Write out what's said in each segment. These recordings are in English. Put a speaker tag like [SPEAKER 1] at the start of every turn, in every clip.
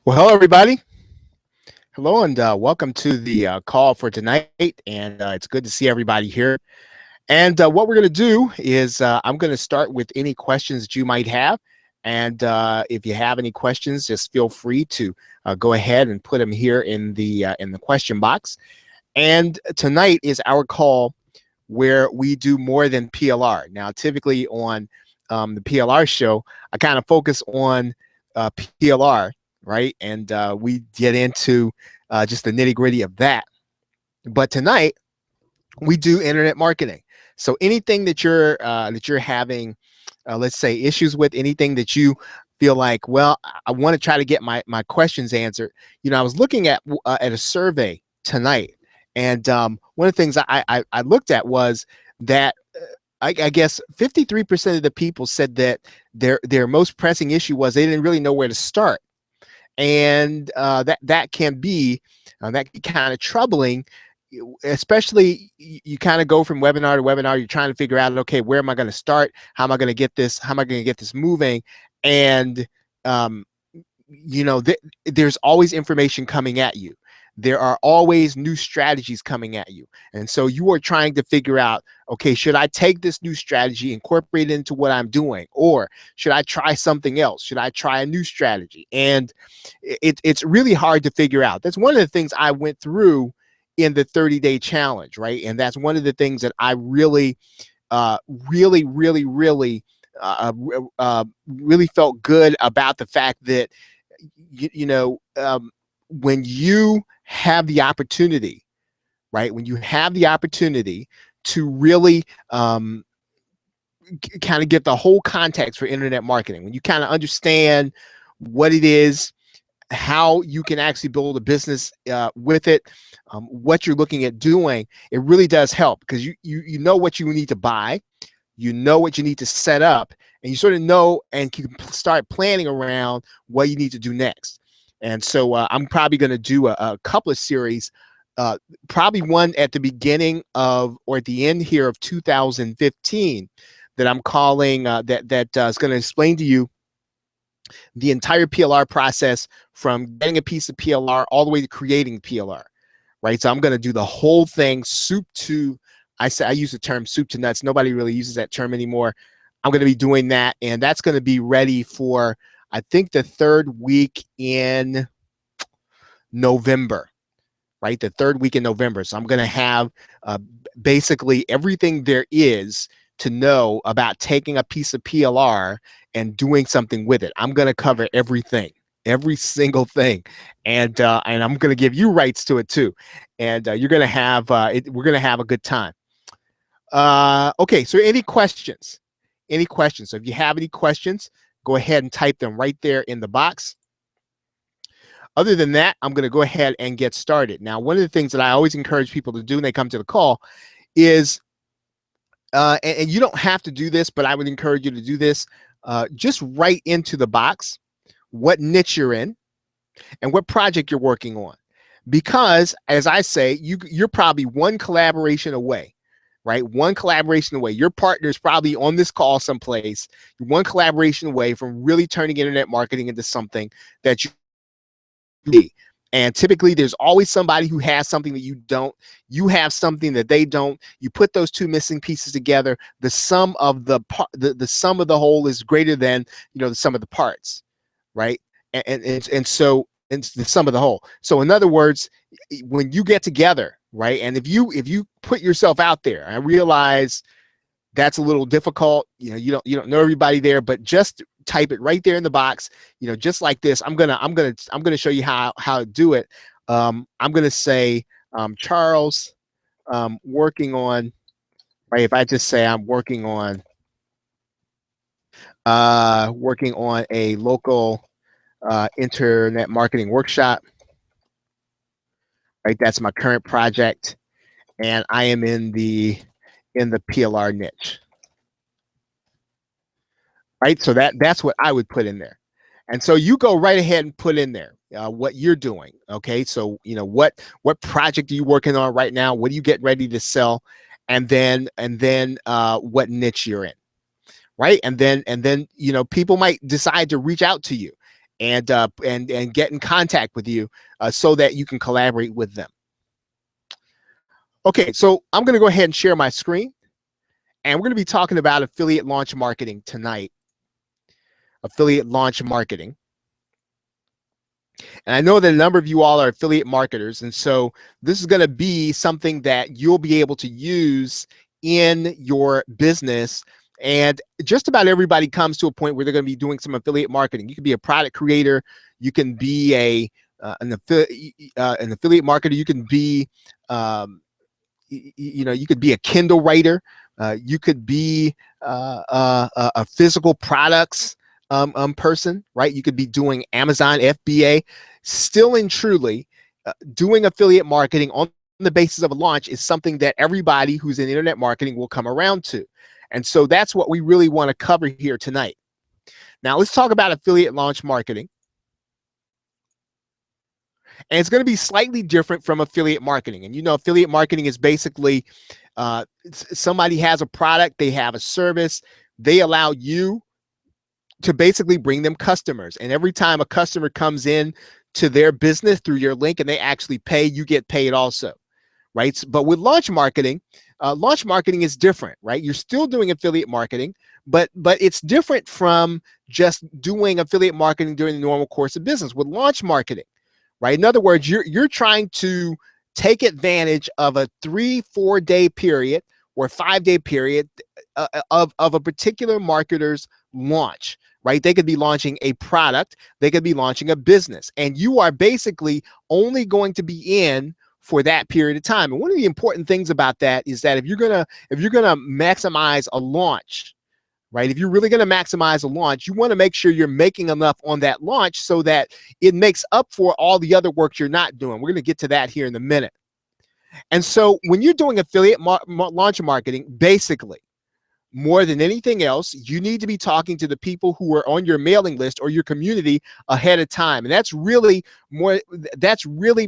[SPEAKER 1] Well, hello, everybody. Hello, and welcome to the call for tonight. And it's good to see everybody here. And what we're going to do is I'm going to start with any questions that you might have. And if you have any questions, just feel free to go ahead and put them here in the question box. And tonight is our call where we do more than PLR. Now, typically on the PLR show, I kind of focus on PLR, right? And we get into just the nitty gritty of that. But tonight we do internet marketing. So anything that you're having, let's say, issues with, anything that you feel like, well, I want to try to get my questions answered. You know, I was looking at a survey tonight, and one of the things I looked at was that I guess 53% of the people said that their most pressing issue was they didn't really know where to start, and that can be kind of troubling, especially you kind of go from webinar to webinar. You're trying to figure out, okay, where am I going to start? How am I going to get this? How am I going to get this moving? And um, there's always information coming at you. There are always new strategies coming at you. And so you are trying to figure out, okay, should I take this new strategy, incorporate it into what I'm doing? Or should I try something else? Should I try a new strategy? And it's really hard to figure out. That's one of the things I went through in the 30-day challenge, right? And that's one of the things that I really, really felt good about, the fact that, when you have the opportunity, right? When you have the opportunity to really kind of get the whole context for internet marketing, when you kind of understand what it is, how you can actually build a business with it, what you're looking at doing, it really does help, because you know what you need to buy, you know what you need to set up, and you sort of know and can start planning around what you need to do next. And so I'm probably going to do a couple of series, probably one at the beginning of, or at the end here of 2015, that I'm calling that is going to explain to you the entire PLR process, from getting a piece of PLR all the way to creating PLR, right? So I'm going to do the whole thing, soup to, I use the term soup to nuts. Nobody really uses that term anymore. I'm going to be doing that, and that's going to be ready for, I think, the third week in November, right? The third week in November. So I'm going to have basically everything there is to know about taking a piece of PLR and doing something with it. I'm going to cover everything, every single thing, and I'm going to give you rights to it too, and you're going to have we're going to have a good time. Okay, so any questions? Any questions? So if you have any questions, go ahead and type them right there in the box. Other than that, I'm going to go ahead and get started. Now, one of the things that I always encourage people to do when they come to the call is, and you don't have to do this, but I would encourage you to do this, just write into the box what niche you're in and what project you're working on. Because, as I say, you're probably one collaboration away, right? One collaboration away. Your partner's probably on this call someplace. You're one collaboration away from really turning internet marketing into something that you need. And typically there's always somebody who has something that you don't. You have something that they don't. You put those two missing pieces together, the sum of the sum of the whole is greater than, the sum of the parts, right? And so it's the sum of the whole. So in other words, when you get together, right, and if you put yourself out there, I realize that's a little difficult. You don't know everybody there, but just type it right there in the box. Just like this. I'm gonna show you how to do it. I'm gonna say Charles, working on, right. If I just say I'm working on a local internet marketing workshop, right? That's my current project, and I am in the PLR niche, right? So that's what I would put in there. And so you go right ahead and put in there what you're doing. Okay, so what project are you working on right now? What are you getting ready to sell? And then what niche you're in, right? And then people might decide to reach out to you, and get in contact with you so that you can collaborate with them. Okay, so I'm going to go ahead and share my screen, and we're going to be talking about affiliate launch marketing tonight. Affiliate launch marketing. And I know that a number of you all are affiliate marketers, and so this is going to be something that you'll be able to use in your business. And just about everybody comes to a point where they're going to be doing some affiliate marketing. You can be a product creator, you can be an affiliate marketer, you can be you could be a Kindle writer, you could be a physical products person, right? You could be doing Amazon FBA. Still and truly, doing affiliate marketing on the basis of a launch is something that everybody who's in internet marketing will come around to. And so that's what we really want to cover here tonight. Now let's talk about affiliate launch marketing. And it's going to be slightly different from affiliate marketing. And affiliate marketing is basically somebody has a product, they have a service, they allow you to basically bring them customers. And every time a customer comes in to their business through your link and they actually pay, you get paid also, right? But with launch marketing is different, right? You're still doing affiliate marketing, but it's different from just doing affiliate marketing during the normal course of business. With launch marketing, right? In other words, you're trying to take advantage of a 3-4 day period or 5-day period of a particular marketer's launch, right? They could be launching a product, they could be launching a business, and you are basically only going to be in for that period of time. And one of the important things about that is that if you're gonna maximize a launch, right? If you're really going to maximize a launch, you want to make sure you're making enough on that launch so that it makes up for all the other work you're not doing. We're going to get to that here in a minute. And so when you're doing affiliate launch marketing, basically, more than anything else, you need to be talking to the people who are on your mailing list or your community ahead of time. And that's really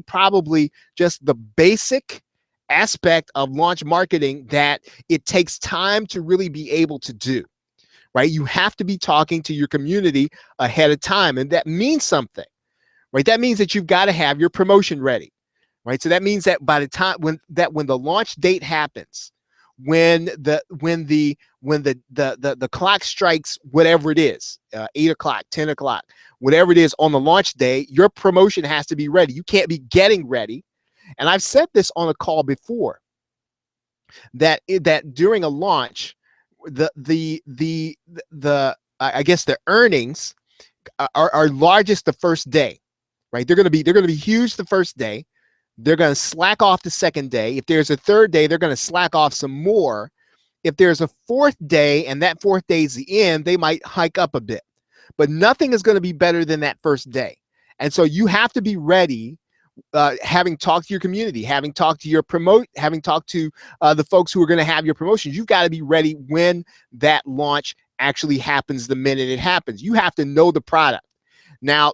[SPEAKER 1] probably just the basic aspect of launch marketing that it takes time to really be able to do, right? You have to be talking to your community ahead of time. And that means something, right? That means that you've got to have your promotion ready, right? So that means that by the time when the launch date happens, when the clock strikes, whatever it is, 8 o'clock, 10 o'clock, whatever it is on the launch day, your promotion has to be ready. You can't be getting ready. And I've said this on a call before, that during a launch, I guess the earnings are largest the first day, right? They're going to be huge the first day. They're going to slack off the second day. If there's a third day, they're going to slack off some more. If there's a fourth day and that fourth day is the end, they might hike up a bit. But nothing is going to be better than that first day. And so you have to be ready, having talked to your community, having talked to the folks who are going to have your promotions. You've got to be ready when that launch actually happens, the minute it happens. You have to know the product. Now,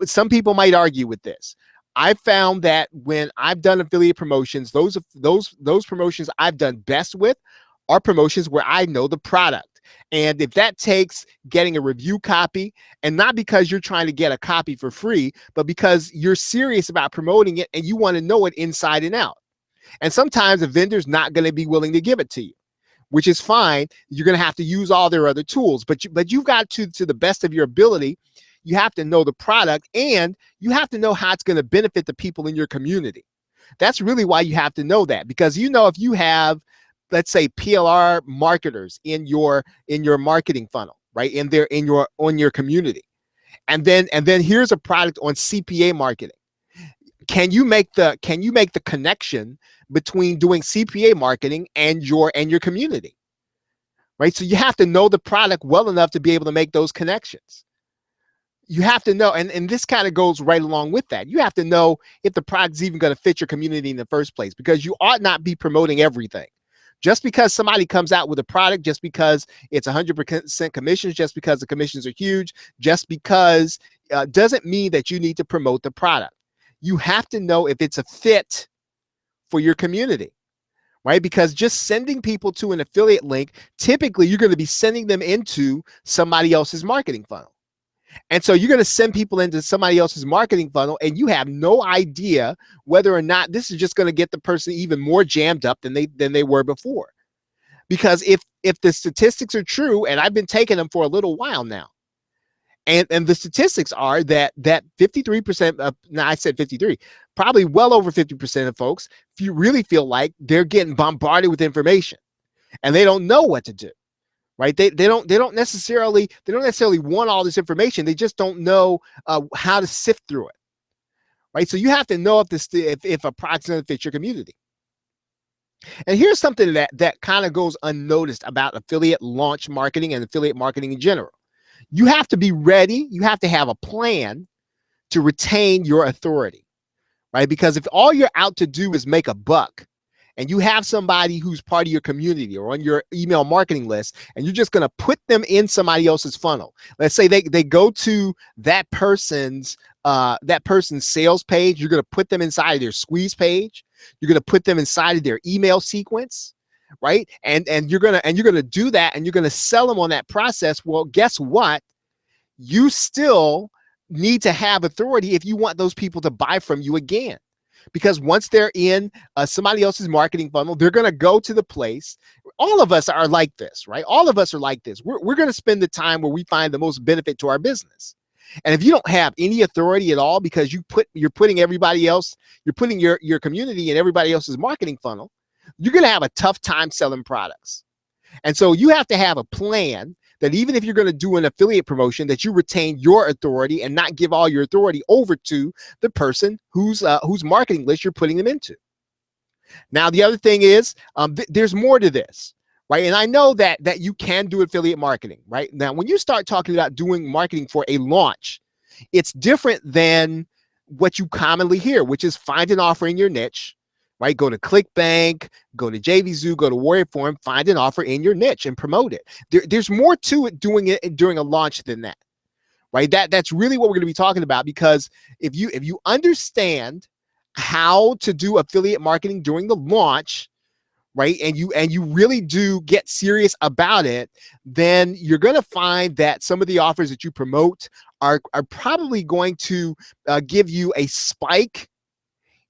[SPEAKER 1] some people might argue with this. I found that when I've done affiliate promotions, those promotions I've done best with are promotions where I know the product. And if that takes getting a review copy, and not because you're trying to get a copy for free, but because you're serious about promoting it and you want to know it inside and out. And sometimes a vendor's not going to be willing to give it to you, which is fine. You're going to have to use all their other tools, but you've got to the best of your ability, you have to know the product, and you have to know how it's going to benefit the people in your community. That's really why you have to know that, because if you have, let's say, PLR marketers in your marketing funnel, right, on your community, and then here's a product on CPA marketing. Can you make the connection between doing CPA marketing and your community, right? So you have to know the product well enough to be able to make those connections. You have to know, and this kind of goes right along with that. You have to know if the product is even going to fit your community in the first place, because you ought not be promoting everything. Just because somebody comes out with a product, just because it's 100% commissions, just because the commissions are huge, just because doesn't mean that you need to promote the product. You have to know if it's a fit for your community, right? Because just sending people to an affiliate link, typically you're going to be sending them into somebody else's marketing funnel. And so you're going to send people into somebody else's marketing funnel, and you have no idea whether or not this is just going to get the person even more jammed up than they were before. Because if the statistics are true, and I've been taking them for a little while now, and the statistics are that 53% of, now I said 53, probably well over 50% of folks, if you really feel like they're getting bombarded with information and they don't know what to do. Right? They don't necessarily want all this information. They just don't know how to sift through it. Right? So you have to know if a product's going to fit your community. And here's something that kind of goes unnoticed about affiliate launch marketing and affiliate marketing in general. You have to be ready. You have to have a plan to retain your authority, right? Because if all you're out to do is make a buck, and you have somebody who's part of your community or on your email marketing list, and you're just going to put them in somebody else's funnel. Let's say they go to that person's sales page. You're going to put them inside of their squeeze page. You're going to put them inside of their email sequence, right? And you're going to do that, and you're going to sell them on that process. Well, guess what? You still need to have authority if you want those people to buy from you again. Because once they're in somebody else's marketing funnel, they're going to go to the place. All of us are like this, right? All of us are like this. We're going to spend the time where we find the most benefit to our business. And if you don't have any authority at all, because you're putting everybody else, you're putting your community in everybody else's marketing funnel, you're going to have a tough time selling products. And so you have to have a plan that even if you're going to do an affiliate promotion, that you retain your authority and not give all your authority over to the person whose marketing list you're putting them into. Now, the other thing is there's more to this, right? And I know that you can do affiliate marketing, right? Now, when you start talking about doing marketing for a launch, it's different than what you commonly hear, which is find an offer in your niche, right? Go to ClickBank, go to JVZoo, go to Warrior Forum, find an offer in your niche and promote it. There's more to it doing it during a launch than that, right? That's really what we're going to be talking about, because if you understand how to do affiliate marketing during the launch, right, and you really do get serious about it, then you're going to find that some of the offers that you promote are probably going to give you a spike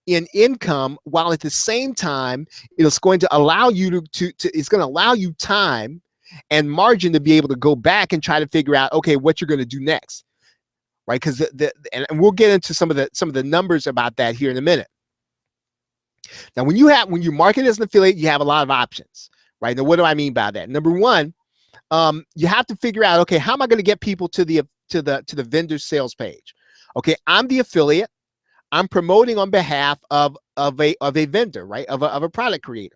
[SPEAKER 1] in income, while at the same time it's going to allow you it's going to allow you time and margin to be able to go back and try to figure out, okay, what you're going to do next, right? Because and we'll get into some of the numbers about that here in a minute. Now, when you market as an affiliate, you have a lot of options, right? Now, what do I mean by that? Number one, you have to figure out, okay, how am I going to get people to the vendor's sales page? Okay, I'm the affiliate. I'm promoting on behalf of a vendor, right? Of a product creator.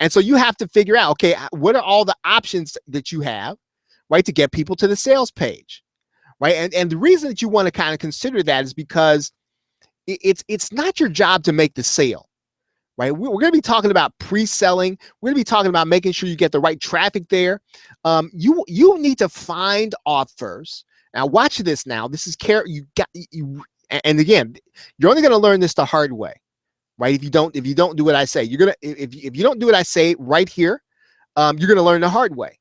[SPEAKER 1] And so you have to figure out, okay, what are all the options that you have, right, to get people to the sales page, right? And the reason that you want to kind of consider that is because it's not your job to make the sale, right? We're going to be talking about pre-selling. We're going to be talking about making sure you get the right traffic there. You need to find offers. Now, watch this. Now, this is and again, you're only going to learn this the hard way, right? If you don't do what I say, if you don't do what I say right here, you're going to learn the hard way.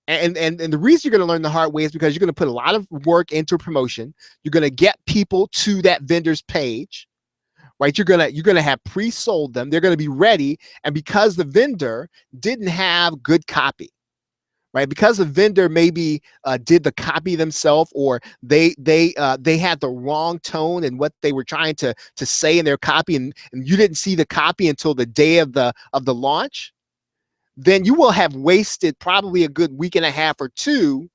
[SPEAKER 1] And the reason you're going to learn the hard way is because you're going to put a lot of work into promotion. You're going to get people to that vendor's page, right? You're going to have pre-sold them. They're going to be ready. And because the vendor didn't have good copy, right? Because the vendor maybe did the copy themselves, or they had the wrong tone in what they were trying to say in their copy, and you didn't see the copy until the day of the launch, then you will have wasted probably a good week and a half or two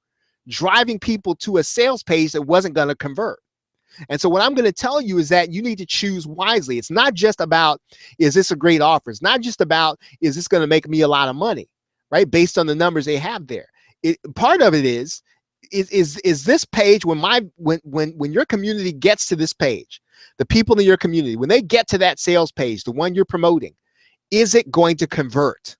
[SPEAKER 1] driving people to a sales page that wasn't going to convert. And so what I'm going to tell you is that you need to choose wisely. It's not just about, is this a great offer? It's not just about, is this going to make me a lot of money, right? Based on the numbers they have there. Part of it is this page, when your community gets to this page, the people in your community, when they get to that sales page, the one you're promoting, is it going to convert?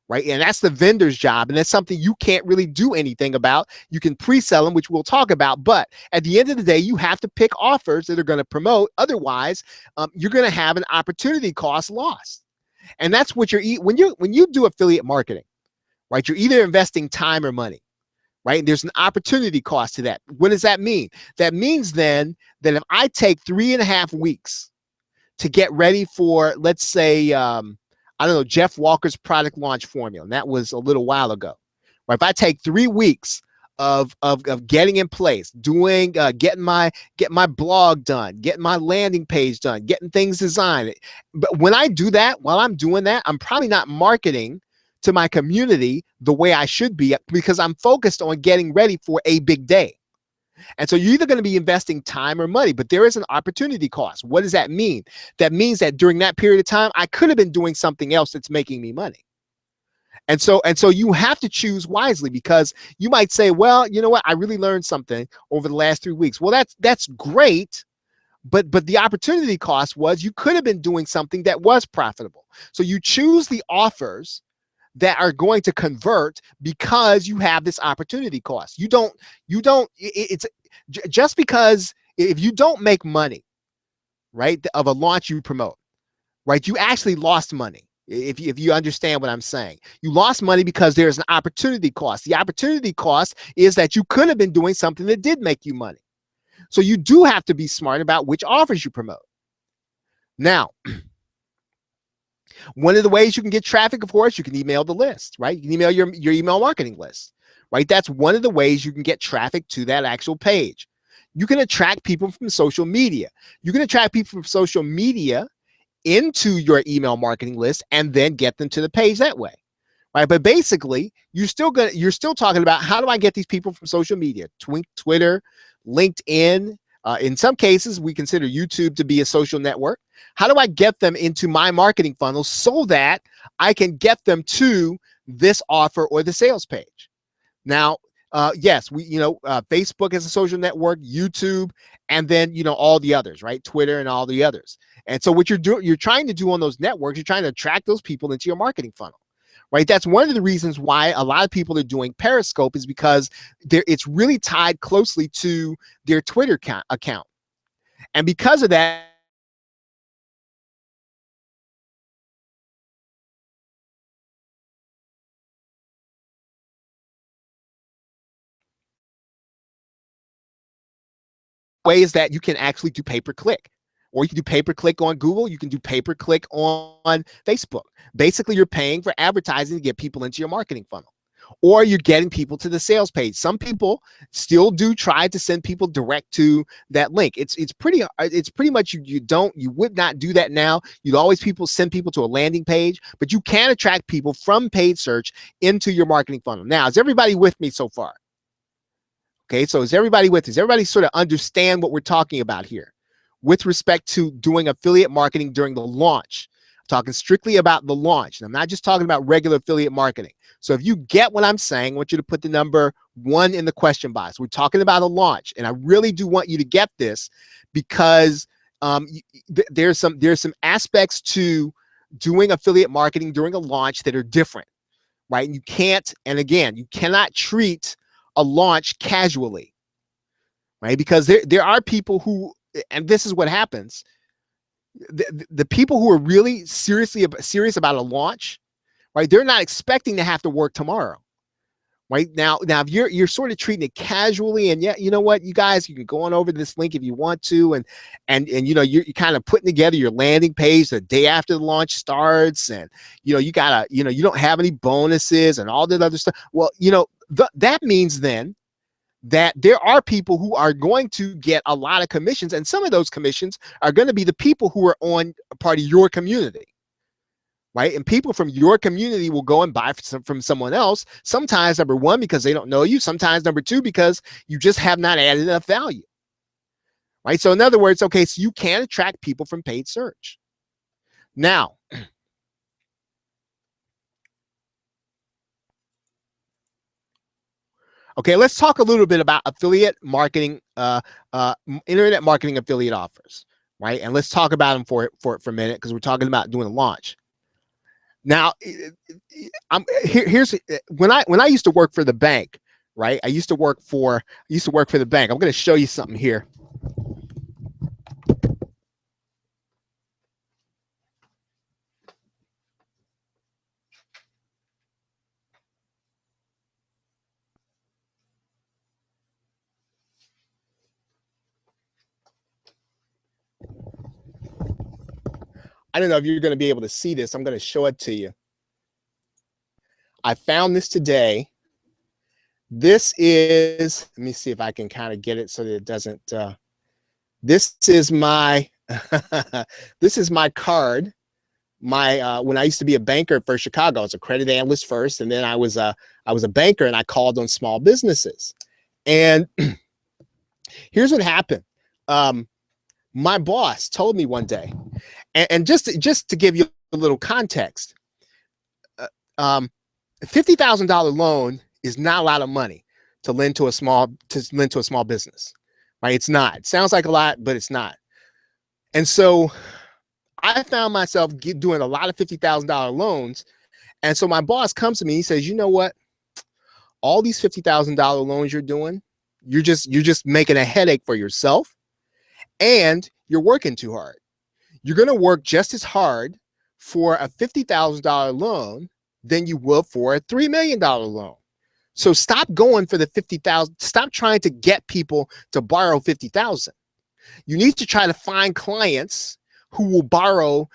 [SPEAKER 1] Right? And that's the vendor's job. And that's something you can't really do anything about. You can pre-sell them, which we'll talk about. But at the end of the day, you have to pick offers that are going to promote. Otherwise, you're going to have an opportunity cost loss. And that's what when you do affiliate marketing, right? You're either investing time or money, right? There's an opportunity cost to that. What does that mean? That means then that if I take 3.5 weeks to get ready for, let's say, I don't know, Jeff Walker's product launch formula, and that was a little while ago. Right? If I take 3 weeks of getting in place, doing, getting my blog done, getting my landing page done, getting things designed. But when I do that, while I'm doing that, I'm probably not marketing to my community the way I should be, because I'm focused on getting ready for a big day. And so you're either going to be investing time or money, but there is an opportunity cost. What does that mean? That means that during that period of time, I could have been doing something else that's making me money. And so you have to choose wisely, because you might say, well, you know what? I really learned something over the last 3 weeks. Well, that's great. But the opportunity cost was you could have been doing something that was profitable. So you choose the offers that are going to convert because you have this opportunity cost. It's just because if you don't make money, right, of a launch you promote, right, you actually lost money. If you understand what I'm saying, you lost money because there's an opportunity cost. The opportunity cost is that you could have been doing something that did make you money. So you do have to be smart about which offers you promote. Now, one of the ways you can get traffic, of course, you can email the list, right? You can email your email marketing list, right? That's one of the ways you can get traffic to that actual page. You can attract people from social media. You can attract people from social media into your email marketing list and then get them to the page that way, right? But basically, you're still talking about, how do I get these people from social media? Twitter, LinkedIn. In some cases, we consider YouTube to be a social network. How do I get them into my marketing funnel so that I can get them to this offer or the sales page? Now, yes, Facebook is a social network, YouTube, and then, all the others, right? Twitter and all the others. And so what you're trying to do on those networks, you're trying to attract those people into your marketing funnel, right? That's one of the reasons why a lot of people are doing Periscope, is because it's really tied closely to their Twitter account. And because of that, ways that you can actually do pay-per-click, or you can do pay-per-click on Google. You can do pay-per-click on Facebook. Basically, you're paying for advertising to get people into your marketing funnel, or you're getting people to the sales page. Some people still do try to send people direct to that link. It's pretty much you would not do that now. You'd always send people to a landing page, but you can attract people from paid search into your marketing funnel. Now, is everybody with me so far? Okay, so is everybody with us? Everybody sort of understand what we're talking about here with respect to doing affiliate marketing during the launch. I'm talking strictly about the launch. And I'm not just talking about regular affiliate marketing. So if you get what I'm saying, I want you to put the number 1 in the question box. We're talking about a launch, and I really do want you to get this, because there's some aspects to doing affiliate marketing during a launch that are different, right? And you cannot treat a launch casually, right? Because there are people who, and this is what happens, the people who are really serious about a launch, right? They're not expecting to have to work tomorrow, right? Now if you're sort of treating it casually, and yeah, you know what, you guys, you can go on over to this link if you want to, and you're kind of putting together your landing page the day after the launch starts, and you gotta, you don't have any bonuses and all that other stuff. Well, that means then that there are people who are going to get a lot of commissions, and some of those commissions are going to be the people who are on a part of your community, right? And people from your community will go and buy from someone else, sometimes, number 1, because they don't know you, sometimes, number 2, because you just have not added enough value, right? So in other words, okay, so you can attract people from paid search. Now, okay, let's talk a little bit about affiliate marketing, internet marketing affiliate offers, right? And let's talk about them for a minute, because we're talking about doing a launch. Now, here's when I used to work for the bank, right? I used to work for the bank. I'm going to show you something here. I don't know if you're going to be able to see this. I'm going to show it to you. I found this today. This is, let me see if I can kind of get it so that it doesn't, this is my, this is my card. My, when I used to be a banker for Chicago, I was a credit analyst first, and then I was a banker, and I called on small businesses. And here's what happened. My boss told me one day, and just to give you a little context, $50,000 loan is not a lot of money to lend to a small business, right? It's not. It sounds like a lot, but it's not. And so I found myself doing a lot of $50,000 loans. And so my boss comes to me, he says, you know what? All these $50,000 loans you're doing, you're just making a headache for yourself, and you're working too hard. You're going to work just as hard for a $50,000 loan than you will for a $3 million loan. So stop going for the 50,000. Stop trying to get people to borrow 50,000. You need to try to find clients who will borrow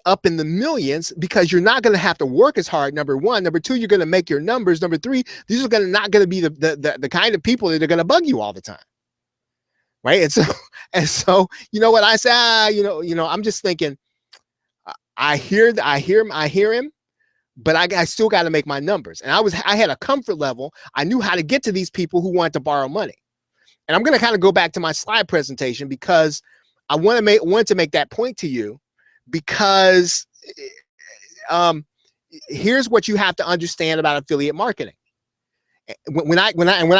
[SPEAKER 1] up in the millions, because you're not going to have to work as hard. Number one. Number two, you're going to make your numbers. Number three, these are not going to be the kind of people that are going to bug you all the time. Right. And so, you know what I say, I'm just thinking, I hear him, but I still got to make my numbers. And I had a comfort level. I knew how to get to these people who wanted to borrow money. And I'm going to kind of go back to my slide presentation, because I wanted to make that point to you, because here's what you have to understand about affiliate marketing. When I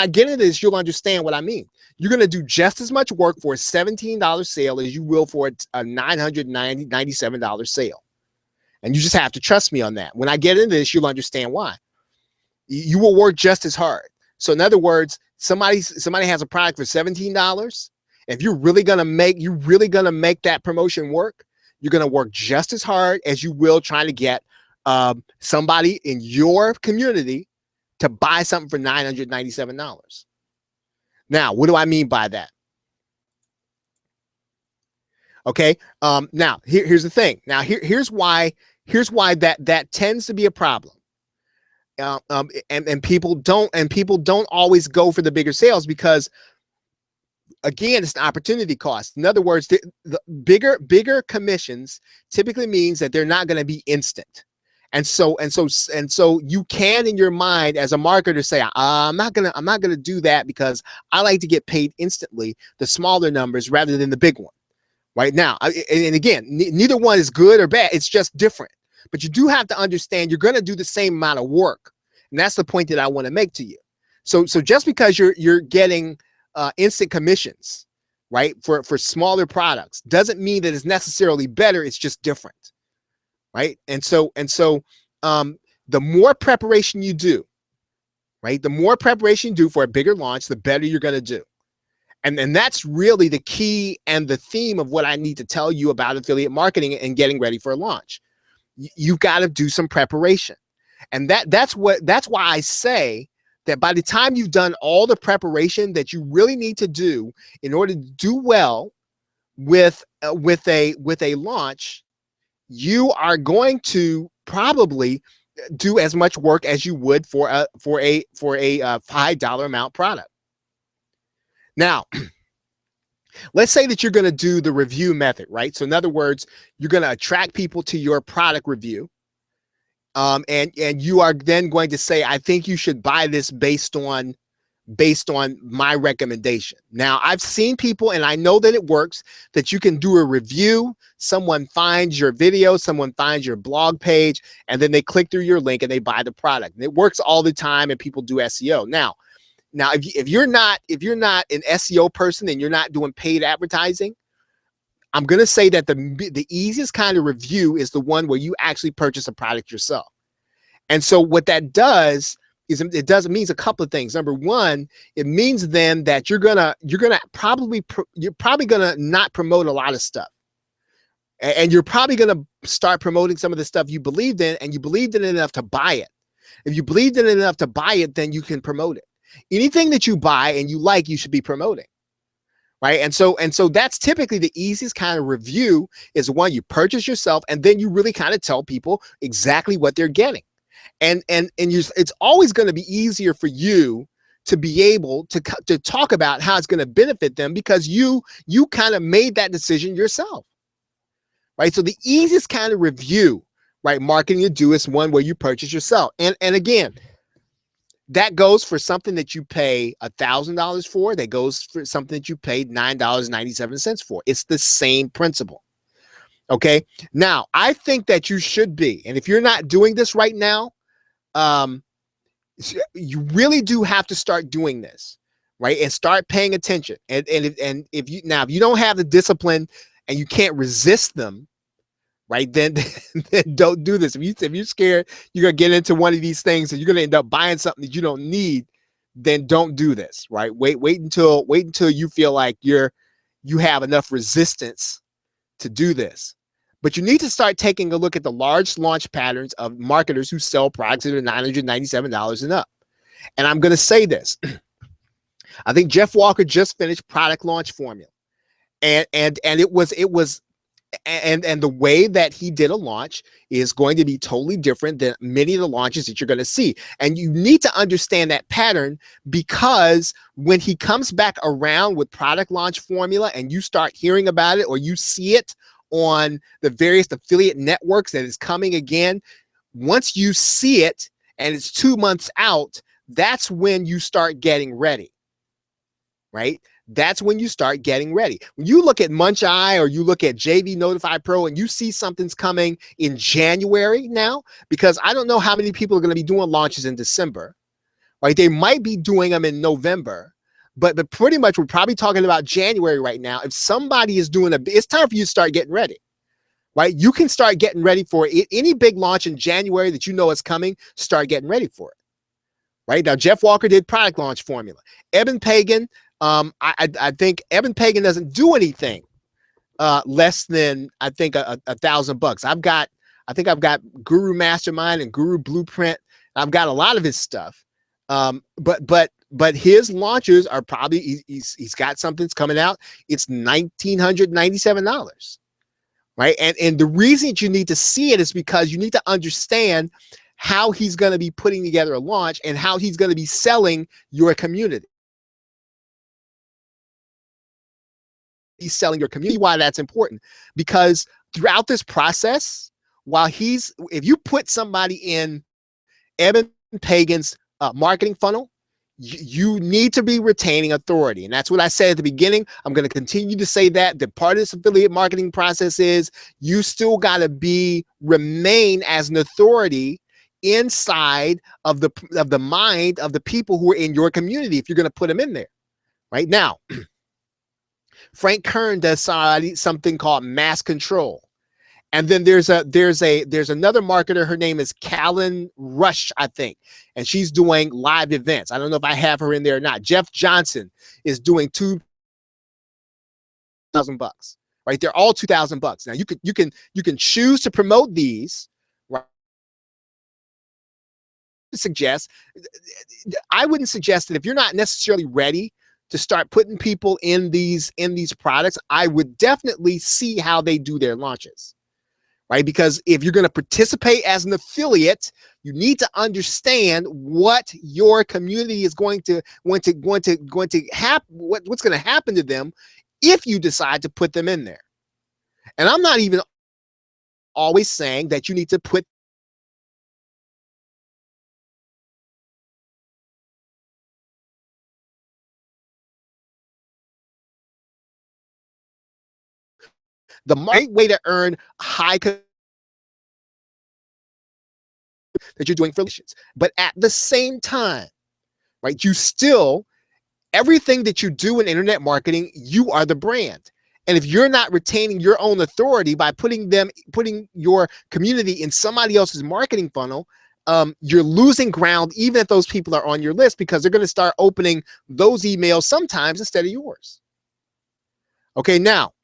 [SPEAKER 1] get into this, you'll understand what I mean. You're going to do just as much work for a $17 sale as you will for a $997 sale. And you just have to trust me on that. When I get into this, you'll understand why. You will work just as hard. So in other words, somebody has a product for $17. If you're really going to make that promotion work, you're going to work just as hard as you will trying to get somebody in your community to buy something for $997. Now, what do I mean by that? Okay. Now here's the thing. Now here's why that tends to be a problem. And people don't always go for the bigger sales, because again, it's an opportunity cost. In other words, the bigger commissions typically means that they're not going to be instant. And so you can, in your mind as a marketer, say, I'm not gonna do that, because I like to get paid instantly, the smaller numbers rather than the big one. Right now, and again, neither one is good or bad. It's just different. But you do have to understand you're going to do the same amount of work, and that's the point that I want to make to you. So just because you're getting instant commissions, right, for smaller products, doesn't mean that it's necessarily better. It's just different. Right. And so the more preparation you do, right, the more preparation you do for a bigger launch, the better you're going to do. And that's really the key and the theme of what I need to tell you about affiliate marketing and getting ready for a launch. You've got to do some preparation. And that's why I say that by the time you've done all the preparation that you really need to do in order to do well with a launch, you are going to probably do as much work as you would for a $5 amount product. Now, let's say that you're going to do the review method, right? So in other words, you're going to attract people to your product review. And you are then going to say, I think you should buy this based on my recommendation. Now, I've seen people, and I know that it works, that you can do a review. Someone finds your video, someone finds your blog page, and then they click through your link and they buy the product. And it works all the time, and people do SEO. Now, if you're not an SEO person and you're not doing paid advertising, I'm going to say that the easiest kind of review is the one where you actually purchase a product yourself. And so what that does is it means a couple of things. Number one, it means then that you're probably gonna not promote a lot of stuff, and you're probably gonna start promoting some of the stuff you believed in, and you believed in it enough to buy it. If you believed in it enough to buy it, then you can promote it. Anything that you buy and you like, you should be promoting. right? And so that's typically the easiest kind of review, is one you purchase yourself, and then you really kind of tell people exactly what they're getting. And it's always going to be easier for you to be able to talk about how it's going to benefit them, because you kind of made that decision yourself, right? So the easiest kind of review, right, marketing to do is one where you purchase yourself. And again, that goes for something that you pay $1,000 for. That goes for something that you paid $9.97 for. It's the same principle. Okay. Now, I think that you should be, and if you're not doing this right now, you really do have to start doing this, right? And start paying attention. And if you don't have the discipline and you can't resist them, right, then don't do this. If you're scared you're gonna get into one of these things and you're gonna end up buying something that you don't need, then don't do this, right? Wait until you feel like you have enough resistance to do this. But you need to start taking a look at the large launch patterns of marketers who sell products that are $997 and up. And I'm going to say this. I think Jeff Walker just finished Product Launch Formula. And it was and the way that he did a launch is going to be totally different than many of the launches that you're going to see. And you need to understand that pattern, because when he comes back around with Product Launch Formula and you start hearing about it, or you see it on the various affiliate networks that is coming again, once you see it and it's 2 months out, that's when you start getting ready, right? That's when you start getting ready. When you look at Munch Eye or you look at JV Notify Pro and you see something's coming in January now, because I don't know how many people are going to be doing launches in December, right? They might be doing them in November, but pretty much we're probably talking about January right now. If somebody is doing it's time for you to start getting ready, right? You can start getting ready for it. Any big launch in January that you know is coming, start getting ready for it, right? Now, Jeff Walker did Product Launch Formula. Eben Pagan, I think Eben Pagan doesn't do anything less than, I think, $1,000. I think I've got Guru Mastermind and Guru Blueprint. I've got a lot of his stuff. But his launches are probably, he's got something's coming out. It's $1,997, right? And the reason that you need to see it is because you need to understand how he's going to be putting together a launch and how he's going to be selling your community. He's selling your community. Why that's important? Because throughout this process, if you put somebody in Eben Pagan's marketing funnel, you need to be retaining authority. And that's what I said at the beginning. I'm going to continue to say that. The part of this affiliate marketing process is you still got to remain as an authority inside of the mind of the people who are in your community, if you're going to put them in there. Right now, Frank Kern does something called Mass Control. And then there's another marketer. Her name is Callan Rush, I think, and she's doing live events. I don't know if I have her in there or not. Jeff Johnson is doing $2,000, right? They're all $2,000. Now you can choose to promote these, right? I wouldn't suggest that if you're not necessarily ready to start putting people in these products, I would definitely see how they do their launches. Right? Because if you're going to participate as an affiliate, you need to understand what your community is going to happen, what's going to happen to them if you decide to put them in there. And I'm not even always saying that you need to put the right way to earn high that you're doing for relations. But at the same time, right, everything that you do in internet marketing, you are the brand. And if you're not retaining your own authority by putting your community in somebody else's marketing funnel, you're losing ground, even if those people are on your list, because they're going to start opening those emails sometimes instead of yours. Okay, now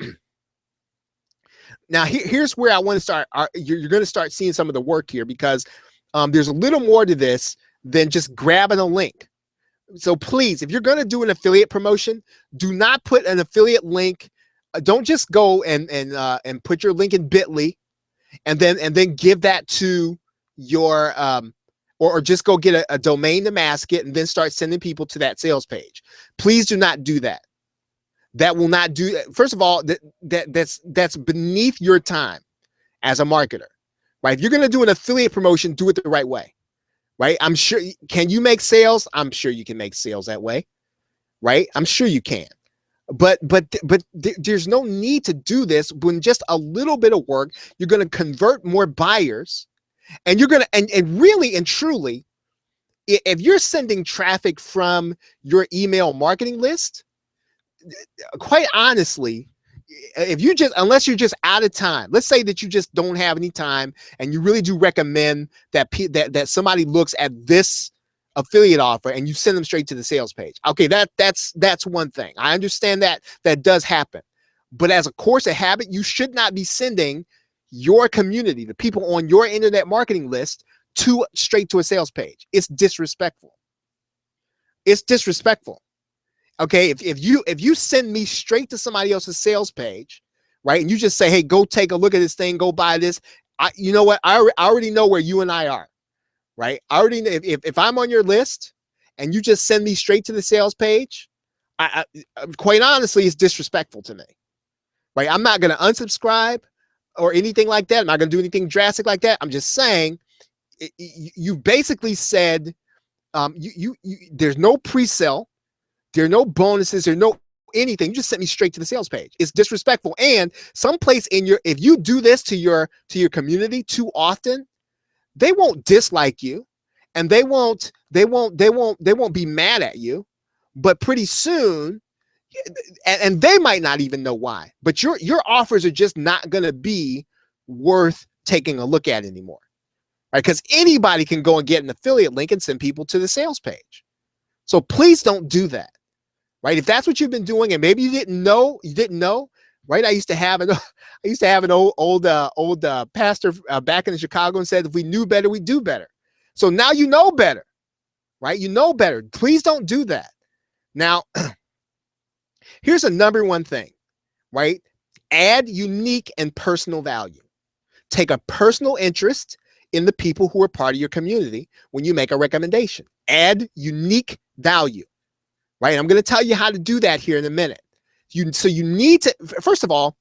[SPEAKER 1] here's where I want to start. You're going to start seeing some of the work here, because there's a little more to this than just grabbing a link. So please, if you're going to do an affiliate promotion, do not put an affiliate link. Don't just go and put your link in Bitly and then give that to your or just go get a domain to mask it and then start sending people to that sales page. Please do not do that. That will not do. First of all, that's beneath your time as a marketer, right? If you're going to do an affiliate promotion, do it the right way, right? I'm sure. Can you make sales? I'm sure you can make sales that way, right? I'm sure you can. But there's no need to do this when just a little bit of work, you're going to convert more buyers, and you're going to and really and truly, if you're sending traffic from your email marketing list, quite honestly, if you just, unless you're just out of time, let's say that you just don't have any time and you really do recommend that that somebody looks at this affiliate offer and you send them straight to the sales page. Okay, that's one thing. I understand that does happen. But as a course of habit, you should not be sending your community, the people on your internet marketing list, straight to a sales page. It's disrespectful. It's disrespectful. Okay, if you send me straight to somebody else's sales page, right, and you just say, hey, go take a look at this thing, go buy this, you know what? I already know where you and I are, right? I already know if I'm on your list and you just send me straight to the sales page, quite honestly, it's disrespectful to me, right? I'm not going to unsubscribe or anything like that. I'm not going to do anything drastic like that. I'm just saying, you basically said, there's no pre-sale. There are no bonuses. There's no anything. You just sent me straight to the sales page. It's disrespectful. And someplace in your, if you do this to your community too often, they won't dislike you, and they won't be mad at you. But pretty soon, and they might not even know why. But your offers are just not going to be worth taking a look at anymore, right? Because anybody can go and get an affiliate link and send people to the sales page. So please don't do that. Right? If that's what you've been doing, and maybe you didn't know, right? I used to have an old pastor back in Chicago, and said, if we knew better, we'd do better. So now you know better, right? You know better. Please don't do that. Now, here's a number one thing, right? Add unique and personal value. Take a personal interest in the people who are part of your community when you make a recommendation. Add unique value. Right. I'm going to tell you how to do that here in a minute. So you need to, first of all,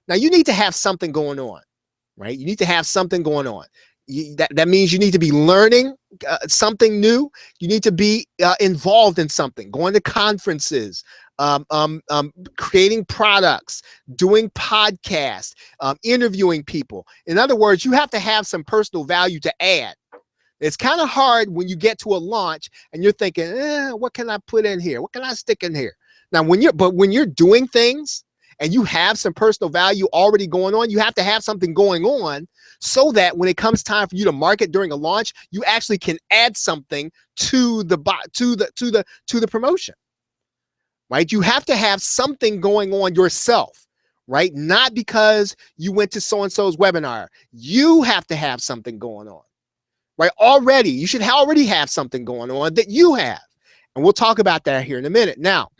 [SPEAKER 1] now you need to have something going on, right? You need to have something going on. That means you need to be learning something new. You need to be involved in something, going to conferences, creating products, doing podcasts, interviewing people. In other words, you have to have some personal value to add. It's kind of hard when you get to a launch and you're thinking, what can I put in here? What can I stick in here? Now, when you're doing things and you have some personal value already going on, you have to have something going on so that when it comes time for you to market during a launch, you actually can add something to the promotion, right? You have to have something going on yourself, right? Not because you went to so-and-so's webinar. You have to have something going on. Right? Already, you should already have something going on that you have. And we'll talk about that here in a minute. Now,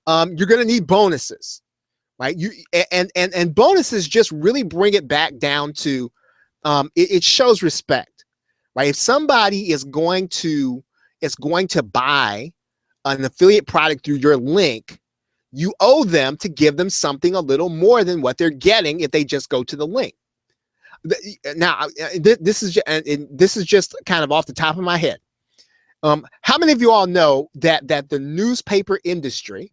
[SPEAKER 1] you're going to need bonuses, right? And bonuses just really bring it back down to, it shows respect, right? If somebody is going to buy an affiliate product through your link, you owe them to give them something a little more than what they're getting if they just go to the link. Now, this is just kind of off the top of my head. How many of you all know that the newspaper industry,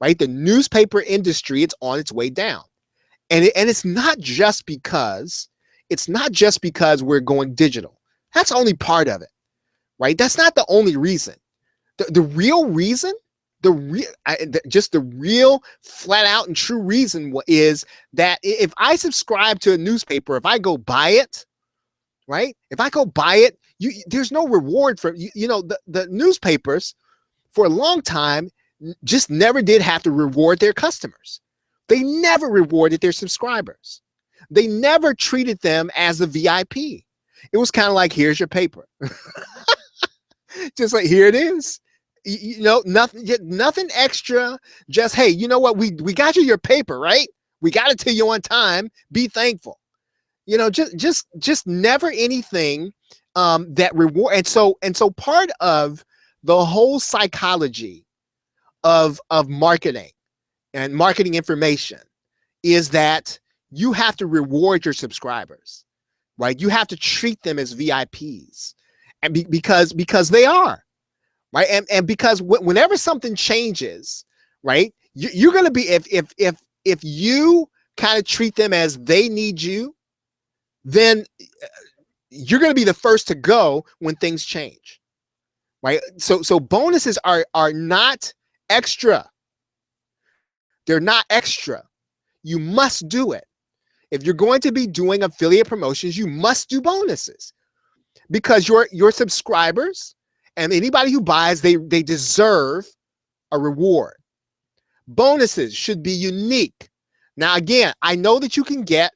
[SPEAKER 1] right? The newspaper industry, it's on its way down, and it's not just because we're going digital. That's only part of it, right? That's not the only reason. The real reason, just the real flat out and true reason is that if I subscribe to a newspaper, if I go buy it, right? If I go buy it, there's no reward for, the newspapers for a long time just never did have to reward their customers. They never rewarded their subscribers. They never treated them as a VIP. It was kind of like, here's your paper. Just like, here it is. You know, nothing extra. Just, hey, you know what? We got you your paper, right? We got it to you on time. Be thankful. You know, just never anything that reward. And so part of the whole psychology of marketing and marketing information is that you have to reward your subscribers, right? You have to treat them as VIPs, and because they are, right? And because whenever something changes, right, you're going to be, if you kind of treat them as they need you, then you're going to be the first to go when things change, right? So bonuses are not extra. They're not extra. You must do it. If you're going to be doing affiliate promotions, you must do bonuses, because your subscribers and anybody who buys, they deserve a reward. Bonuses should be unique. Now, again, I know that you can get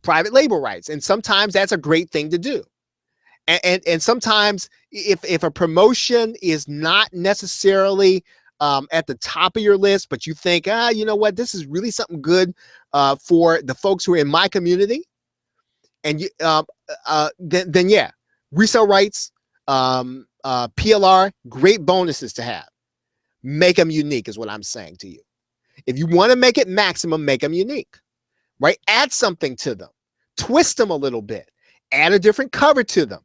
[SPEAKER 1] private label rights, and sometimes that's a great thing to do. And sometimes if a promotion is not necessarily at the top of your list, but you think, you know what, this is really something good for the folks who are in my community, and you, then yeah, resale rights, PLR, great bonuses to have. Make them unique is what I'm saying to you. If you want to make it maximum, make them unique, right? Add something to them, twist them a little bit, add a different cover to them.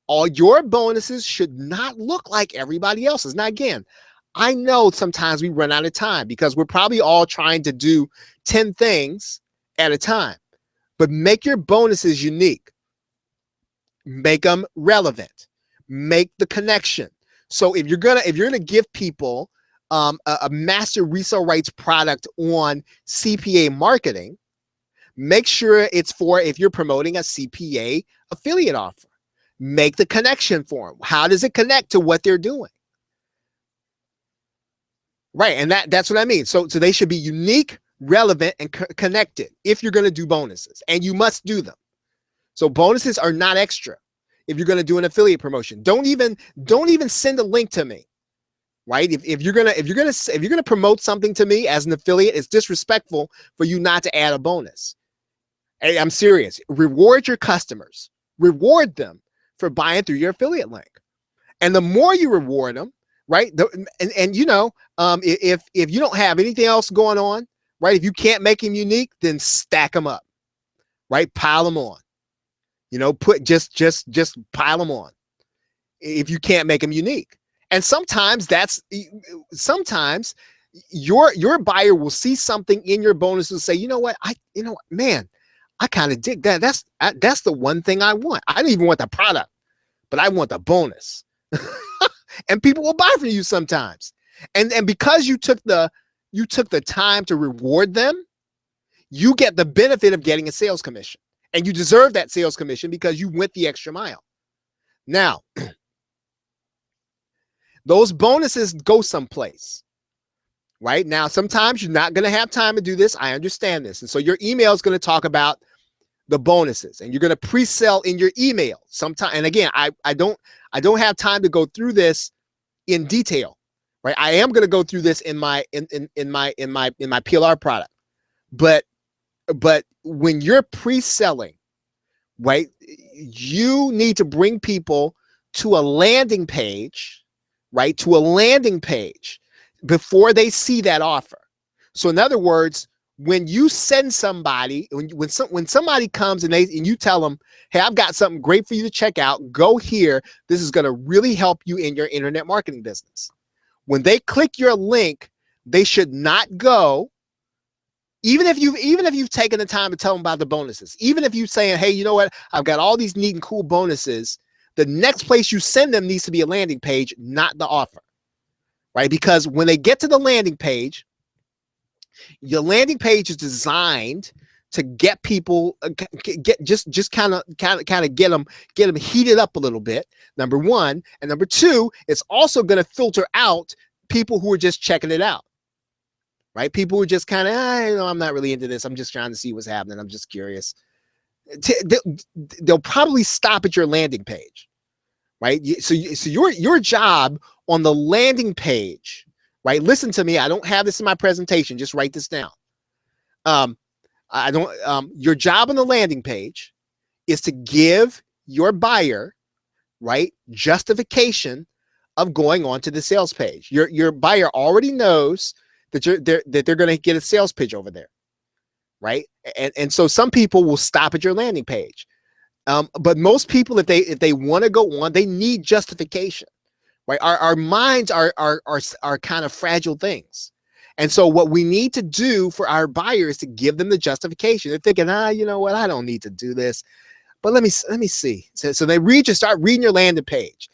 [SPEAKER 1] All your bonuses should not look like everybody else's. Now, again, I know sometimes we run out of time because we're probably all trying to do 10 things at a time, but make your bonuses unique. Make them relevant. Make the connection. So if you're gonna give people a master resale rights product on CPA marketing, make sure it's for if you're promoting a CPA affiliate offer. Make the connection for them. How does it connect to what they're doing? Right, and that's what I mean. So they should be unique, relevant, and connected if you're going to do bonuses, and you must do them. So bonuses are not extra. If you're going to do an affiliate promotion, don't even send a link to me. Right? If you're gonna promote something to me as an affiliate, it's disrespectful for you not to add a bonus. Hey, I'm serious. Reward your customers. Reward them for buying through your affiliate link. And the more you reward them, right? And you know, if you don't have anything else going on, right? If you can't make them unique, then stack them up, right? Pile them on. You know, just pile them on. If you can't make them unique, and sometimes your buyer will see something in your bonus and say, you know what, man, I kind of dig that. That's the one thing I want. I don't even want the product, but I want the bonus. And people will buy from you sometimes. And because you took the time to reward them, you get the benefit of getting a sales commission. And you deserve that sales commission because you went the extra mile. Now, those bonuses go someplace. Right? Now, sometimes you're not going to have time to do this. I understand this. And so your email is going to talk about the bonuses, and you're going to pre-sell in your email sometime. And again, I don't have time to go through this in detail, right? I am going to go through this in my PLR product, but when you're pre-selling, right, you need to bring people to a landing page, right? To a landing page before they see that offer. So in other words, when you send somebody, when somebody comes and you tell them, hey, I've got something great for you to check out, go here. This is going to really help you in your internet marketing business. When they click your link, they should not go, even if you've taken the time to tell them about the bonuses, even if you're saying, hey, you know what, I've got all these neat and cool bonuses, the next place you send them needs to be a landing page, not the offer. Right? Because when they get to the landing page, your landing page is designed to get people just kind of get them heated up a little bit. Number one, and number two, it's also going to filter out people who are just checking it out. Right? People who are just kind of, I'm not really into this. I'm just trying to see what's happening. I'm just curious. They'll probably stop at your landing page. right? So your job on the landing page, right? Listen to me. I don't have this in my presentation. Just write this down. I don't. Your job on the landing page is to give your buyer, right, justification of going on to the sales page. Your buyer already knows that they're going to get a sales pitch over there, right? And so some people will stop at your landing page. But most people, if they want to go on, they need justification, right? Our minds are kind of fragile things. And so what we need to do for our buyers is to give them the justification. They're thinking, you know what? I don't need to do this, but let me see. So they start reading your landing page.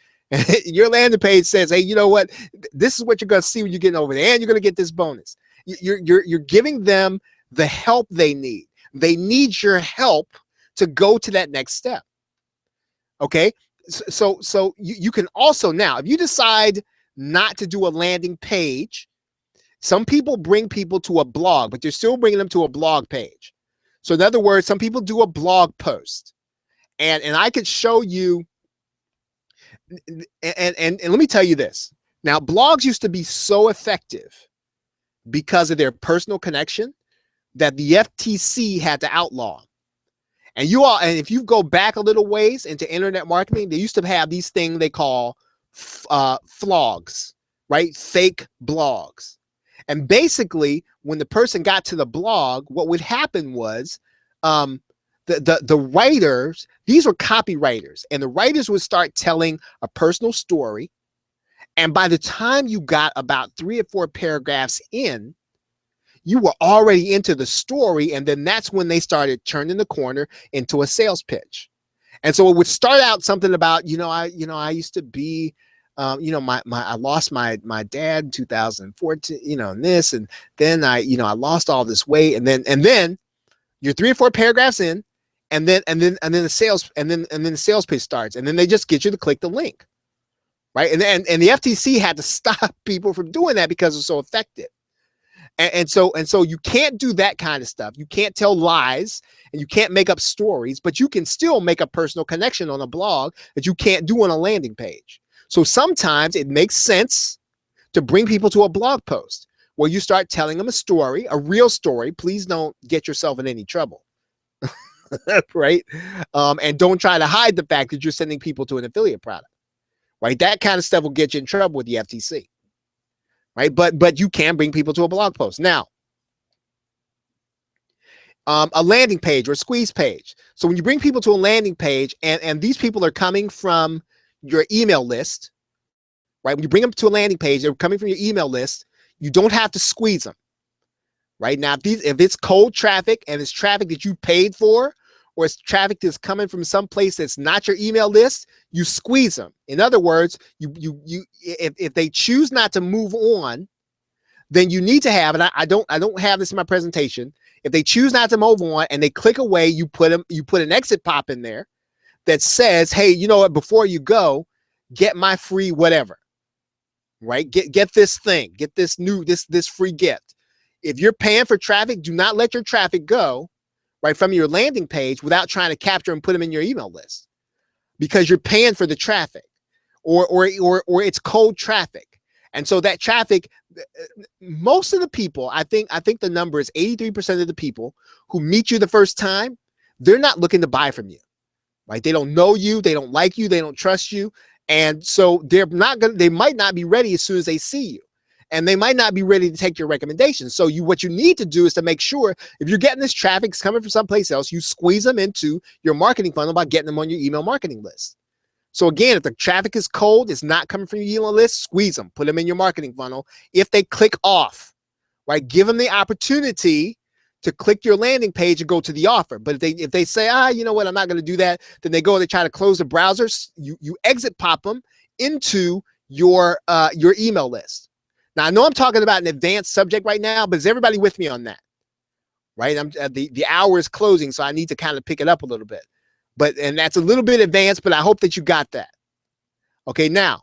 [SPEAKER 1] Your landing page says, hey, you know what? This is what you're going to see when you're getting over there, and you're going to get this bonus. You're giving them the help they need. They need your help to go to that next step. Okay. So you can also, now, if you decide not to do a landing page, some people bring people to a blog, but you're still bringing them to a blog page. So in other words, some people do a blog post, and I could show you. And let me tell you this. Now, blogs used to be so effective because of their personal connection that the FTC had to outlaw them. And if you go back a little ways into internet marketing, they used to have these things they call flogs, right? Fake blogs. And basically, when the person got to the blog, what would happen was the writers, these were copywriters, and the writers would start telling a personal story. And by the time you got about 3 or 4 paragraphs in, you were already into the story. And then that's when they started turning the corner into a sales pitch. And so it would start out something about, I used to be, I lost my dad in 2014, and this, and then I lost all this weight. And then you're 3 or 4 paragraphs in, and then the sales pitch starts, and then they just get you to click the link. Right. And the FTC had to stop people from doing that because it's so effective. And so you can't do that kind of stuff. You can't tell lies, and you can't make up stories, but you can still make a personal connection on a blog that you can't do on a landing page. So sometimes it makes sense to bring people to a blog post where you start telling them a story, a real story. Please don't get yourself in any trouble. Right. And don't try to hide the fact that you're sending people to an affiliate product. Right. That kind of stuff will get you in trouble with the FTC. Right. But you can bring people to a blog post. Now, a landing page or a squeeze page. So when you bring people to a landing page, and these people are coming from your email list, right? When you bring them to a landing page, they're coming from your email list. You don't have to squeeze them. Right now, if it's cold traffic and it's traffic that you paid for, or it's traffic that's coming from some place that's not your email list, you squeeze them. In other words, if they choose not to move on, then you need to have, and I don't have this in my presentation. If they choose not to move on and they click away, you put an exit pop in there that says, hey, you know what? Before you go, get my free whatever. Right? Get this thing. Get this this free gift. If you're paying for traffic, do not let your traffic go right from your landing page without trying to capture and put them in your email list, because you're paying for the traffic, or it's cold traffic. And so that traffic, most of the people, I think the number is 83% of the people who meet you the first time, they're not looking to buy from you. Right? They don't know you, they don't like you, they don't trust you. And so they might not be ready as soon as they see you. And they might not be ready to take your recommendations. So what you need to do is to make sure, if you're getting this traffic, it's coming from someplace else, you squeeze them into your marketing funnel by getting them on your email marketing list. So again, if the traffic is cold, it's not coming from your email list, squeeze them, put them in your marketing funnel. If they click off, right, give them the opportunity to click your landing page and go to the offer. But if they say, you know what, I'm not going to do that, then they try to close the browser. You exit pop them into your email list. Now, I know I'm talking about an advanced subject right now, but is everybody with me on that? Right? The hour is closing, so I need to kind of pick it up a little bit. And that's a little bit advanced, but I hope that you got that. Okay, now.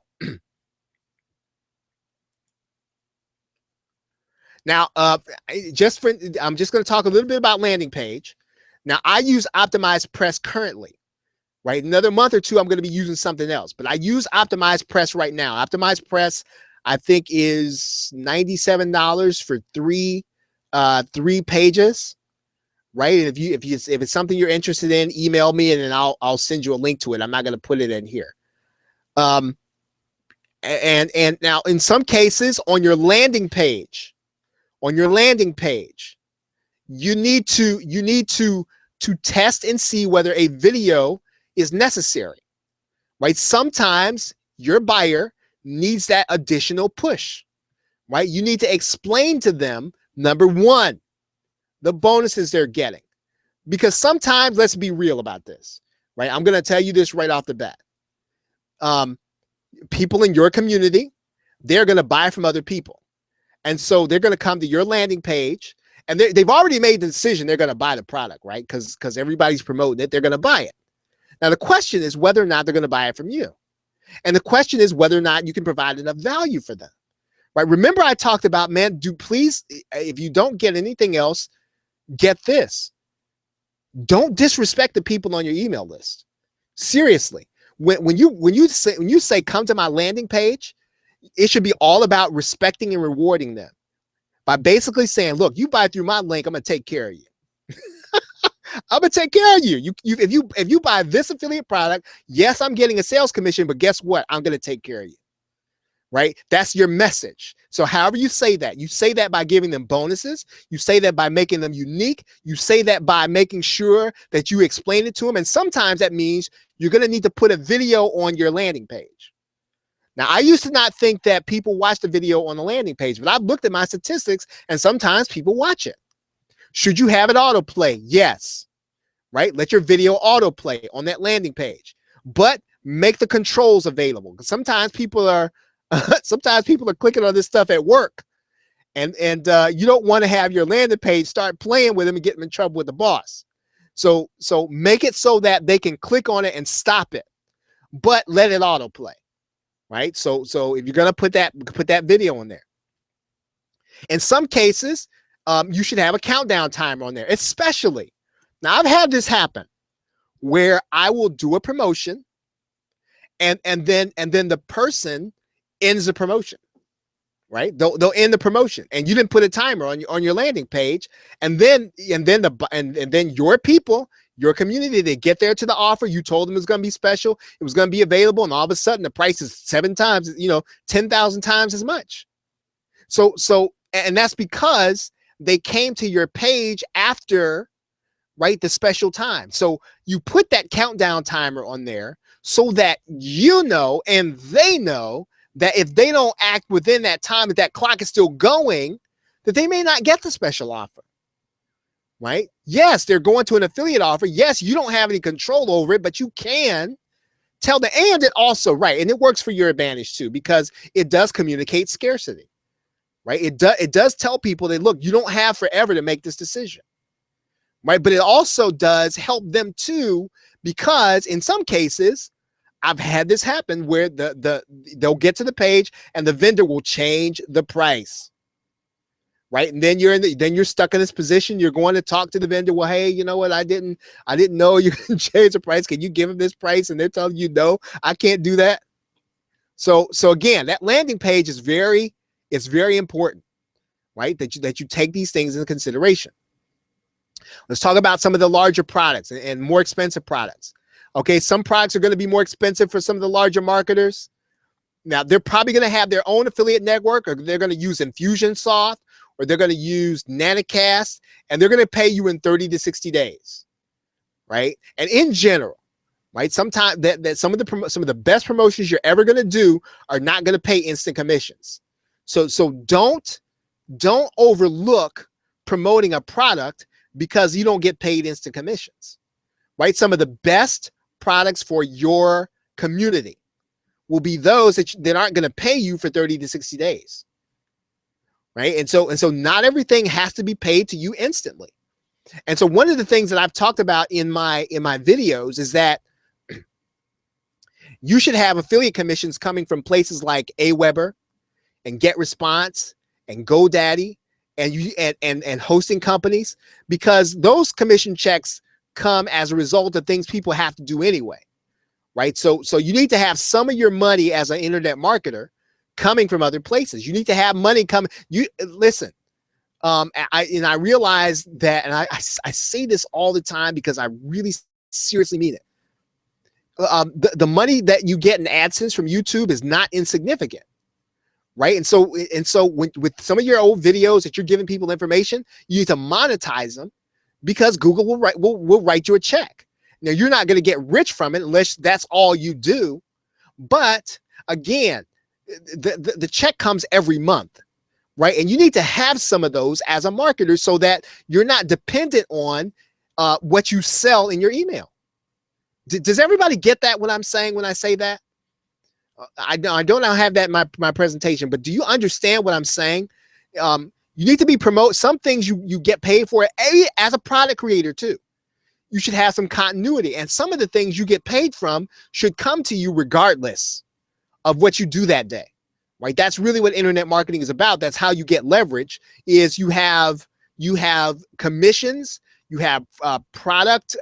[SPEAKER 1] Now, I'm just going to talk a little bit about landing page. Now, I use Optimized Press currently. right? Another month or two, I'm going to be using something else. But I use Optimized Press right now. Optimized Press, I think, is $97 for three pages, right? And if it's something you're interested in, email me and then I'll send you a link to it. I'm not going to put it in here. And now in some cases on your landing page, you need to test and see whether a video is necessary, right? Sometimes your buyer needs that additional push, right? You need to explain to them, number one, the bonuses they're getting, because sometimes, let's be real about this, right? I'm going to tell you this right off the bat. People in your community, they're going to buy from other people. And so they're going to come to your landing page and they've already made the decision they're going to buy the product, right? Because everybody's promoting it, they're going to buy it. Now, the question is whether or not they're going to buy it from you. And the question is whether or not you can provide enough value for them, right? Remember I talked about, man, please, if you don't get anything else, get this. Don't disrespect the people on your email list. Seriously. When you say come to my landing page, it should be all about respecting and rewarding them by basically saying, look, you buy through my link, I'm going to take care of you. I'm going to take care of you. If you buy this affiliate product, yes, I'm getting a sales commission, but guess what? I'm going to take care of you. Right? That's your message. So however you say that by giving them bonuses, you say that by making them unique, you say that by making sure that you explain it to them. And sometimes that means you're going to need to put a video on your landing page. Now, I used to not think that people watch the video on the landing page, but I've looked at my statistics and sometimes people watch it. Should you have it autoplay? Yes. Right? Let your video autoplay on that landing page, but make the controls available. Because sometimes people are clicking on this stuff at work, and you don't want to have your landing page start playing with them and get them in trouble with the boss. So make it so that they can click on it and stop it, but let it autoplay, right? So if you're gonna put that video in there, in some cases, you should have a countdown timer on there. Especially now, I've had this happen where I will do a promotion, and then the person ends the promotion, right? They'll end the promotion, and you didn't put a timer on your landing page, and then your people, your community, they get there to the offer. You told them it was going to be special, it was going to be available, and all of a sudden the price is 7 times, 10,000 times as much. So and that's because they came to your page after, right, the special time. So you put that countdown timer on there so that you know and they know that if they don't act within that time, that clock is still going, that they may not get the special offer, right? Yes, they're going to an affiliate offer. Yes, you don't have any control over it, but you can tell them. And it also, right, and it works for your advantage too, because it does communicate scarcity, right? It does tell people that, look, you don't have forever to make this decision, right? But it also does help them too, because in some cases, I've had this happen where they'll get to the page and the vendor will change the price, right? And then you're stuck in this position. You're going to talk to the vendor. Well, hey, you know what? I didn't know you can change the price. Can you give them this price? And they're telling you, no, I can't do that. So again, that landing page is very important, right? That you take these things into consideration. Let's talk about some of the larger products and more expensive products. Okay, some products are going to be more expensive for some of the larger marketers. Now, they're probably going to have their own affiliate network, or they're going to use Infusionsoft, or they're going to use Nanicast, and they're going to pay you in 30 to 60 days, right? And in general, right, sometimes that some of the best promotions you're ever going to do are not going to pay instant commissions. So don't overlook promoting a product because you don't get paid instant commissions, right? Some of the best products for your community will be those that aren't going to pay you for 30 to 60 days, right? And so not everything has to be paid to you instantly. And so one of the things that I've talked about in my videos is that you should have affiliate commissions coming from places like Aweber and GetResponse and GoDaddy and hosting companies, because those commission checks come as a result of things people have to do anyway, right? So you need to have some of your money as an internet marketer coming from other places. You need to have money coming. You listen. I realize that, and I say this all the time because I really seriously mean it. The money that you get in AdSense from YouTube is not insignificant, right? And so with some of your old videos that you're giving people information, you need to monetize them because Google will write you a check. Now you're not going to get rich from it unless that's all you do, but again, the check comes every month, right? And you need to have some of those as a marketer so that you're not dependent on what you sell in your email. Does everybody get that what I'm saying when I say that? I don't have that in my presentation, but do you understand what I'm saying? You need to be promote some things you get paid for as a product creator too. You should have some continuity, and some of the things you get paid from should come to you regardless of what you do that day, right? That's really what internet marketing is about. That's how you get leverage. Is you have commissions, you have product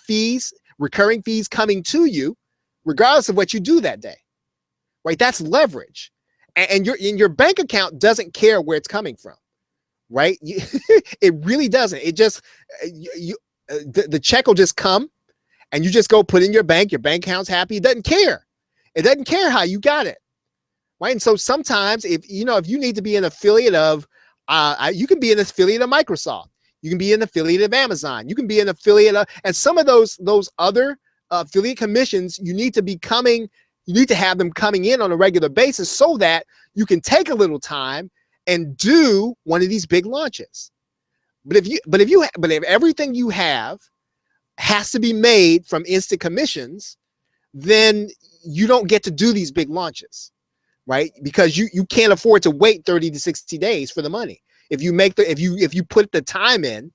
[SPEAKER 1] fees, recurring fees coming to you, regardless of what you do that day, right? That's leverage, and your bank account doesn't care where it's coming from, right? It really doesn't. It just the check will just come, and you just go put in your bank. Your bank account's happy. It doesn't care. It doesn't care how you got it, right? And so sometimes if you need to be an affiliate of, you can be an affiliate of Microsoft. You can be an affiliate of Amazon. You can be an affiliate of, and some of those other affiliate commissions, you need to have them coming in on a regular basis so that you can take a little time and do one of these big launches. But if everything you have has to be made from instant commissions, then you don't get to do these big launches, right? Because you can't afford to wait 30 to 60 days for the money. If you put the time in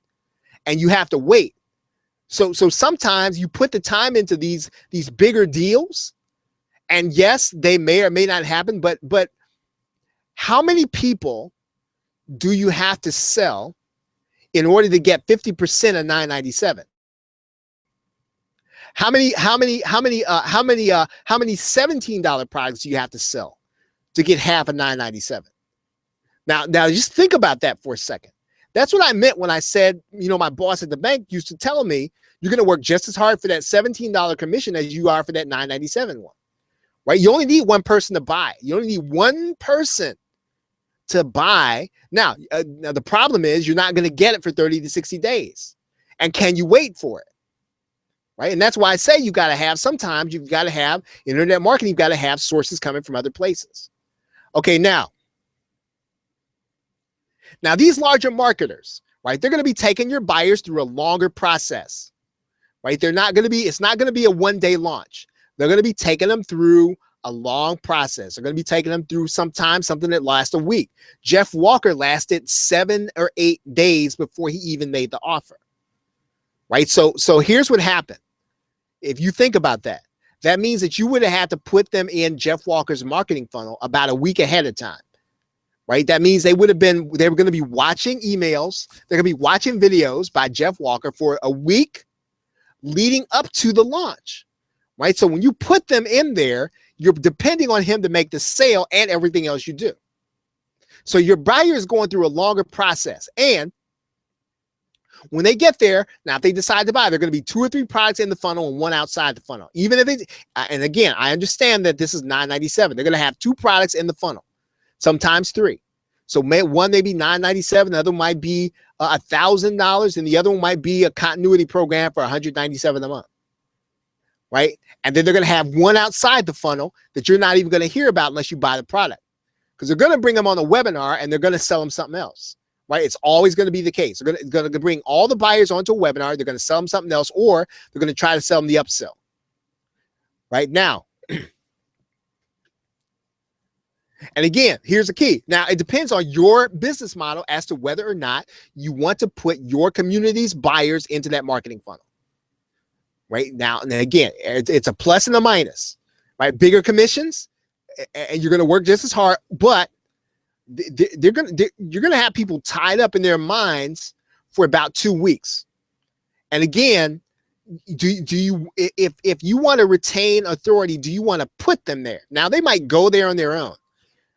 [SPEAKER 1] and you have to wait. So sometimes you put the time into these bigger deals, and yes, they may or may not happen, but how many people do you have to sell in order to get 50% of $9.97? How many $17 products do you have to sell to get half of $9.97? Now just think about that for a second. That's what I meant when I said, my boss at the bank used to tell me, you're going to work just as hard for that $17 commission as you are for that $9.97 one, right? You only need one person to buy. You only need one person to buy. Now the problem is you're not going to get it for 30 to 60 days. And can you wait for it? Right? And that's why I say sometimes you've got to have internet marketing. You've got to have sources coming from other places. Okay, now these larger marketers, right? They're going to be taking your buyers through a longer process, right? It's not going to be a one-day launch. They're going to be taking them through a long process. They're going to be taking them through something that lasts a week. Jeff Walker lasted 7 or 8 days before he even made the offer, right? So here's what happened. If you think about that, that means that you would have had to put them in Jeff Walker's marketing funnel about a week ahead of time, right? That means they were going to be watching emails. They're going to be watching videos by Jeff Walker for a week leading up to the launch, right? So when you put them in there, you're depending on him to make the sale and everything else you do. So your buyer is going through a longer process. And when they get there, now if they decide to buy, there are going to be 2 or 3 products in the funnel and 1 outside the funnel. Even if and again, I understand that this is $9.97. They're going to have 2 products in the funnel, sometimes 3. So one may be $9.97, the other might be $1,000, and the other one might be a continuity program for $197 a month, right? And then they're going to have 1 outside the funnel that you're not even going to hear about unless you buy the product, because they're going to bring them on a webinar and they're going to sell them something else. Right? It's always going to be the case. They're going to bring all the buyers onto a webinar. They're going to sell them something else, or they're going to try to sell them the upsell. Right now. And again, here's the key. Now, it depends on your business model as to whether or not you want to put your community's buyers into that marketing funnel. Right now, and again, it's a plus and a minus. Right? Bigger commissions, and you're going to work just as hard, but you're going to have people tied up in their minds for about 2 weeks. And again, do you, if you want to retain authority, do you want to put them there? Now they might go there on their own,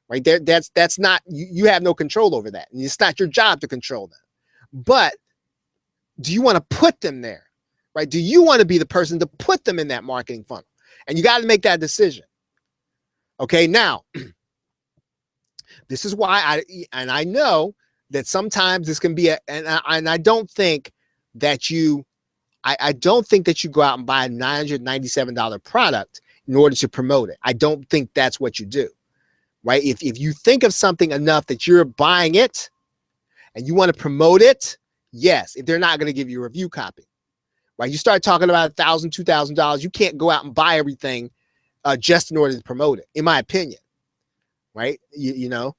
[SPEAKER 1] right? There, that's not, you have no control over that. And it's not your job to control them. But do you want to put them there, right? Do you want to be the person to put them in that marketing funnel? And you got to make that decision. Okay, now, this is why I know that sometimes this can be and I don't think that I don't think that you go out and buy a $997 product in order to promote it. I don't think that's what you do, right? If you think of something enough that you're buying it and you want to promote it, yes, if they're not going to give you a review copy, right? You start talking about $1,000, $2,000, you can't go out and buy everything just in order to promote it, in my opinion, right? There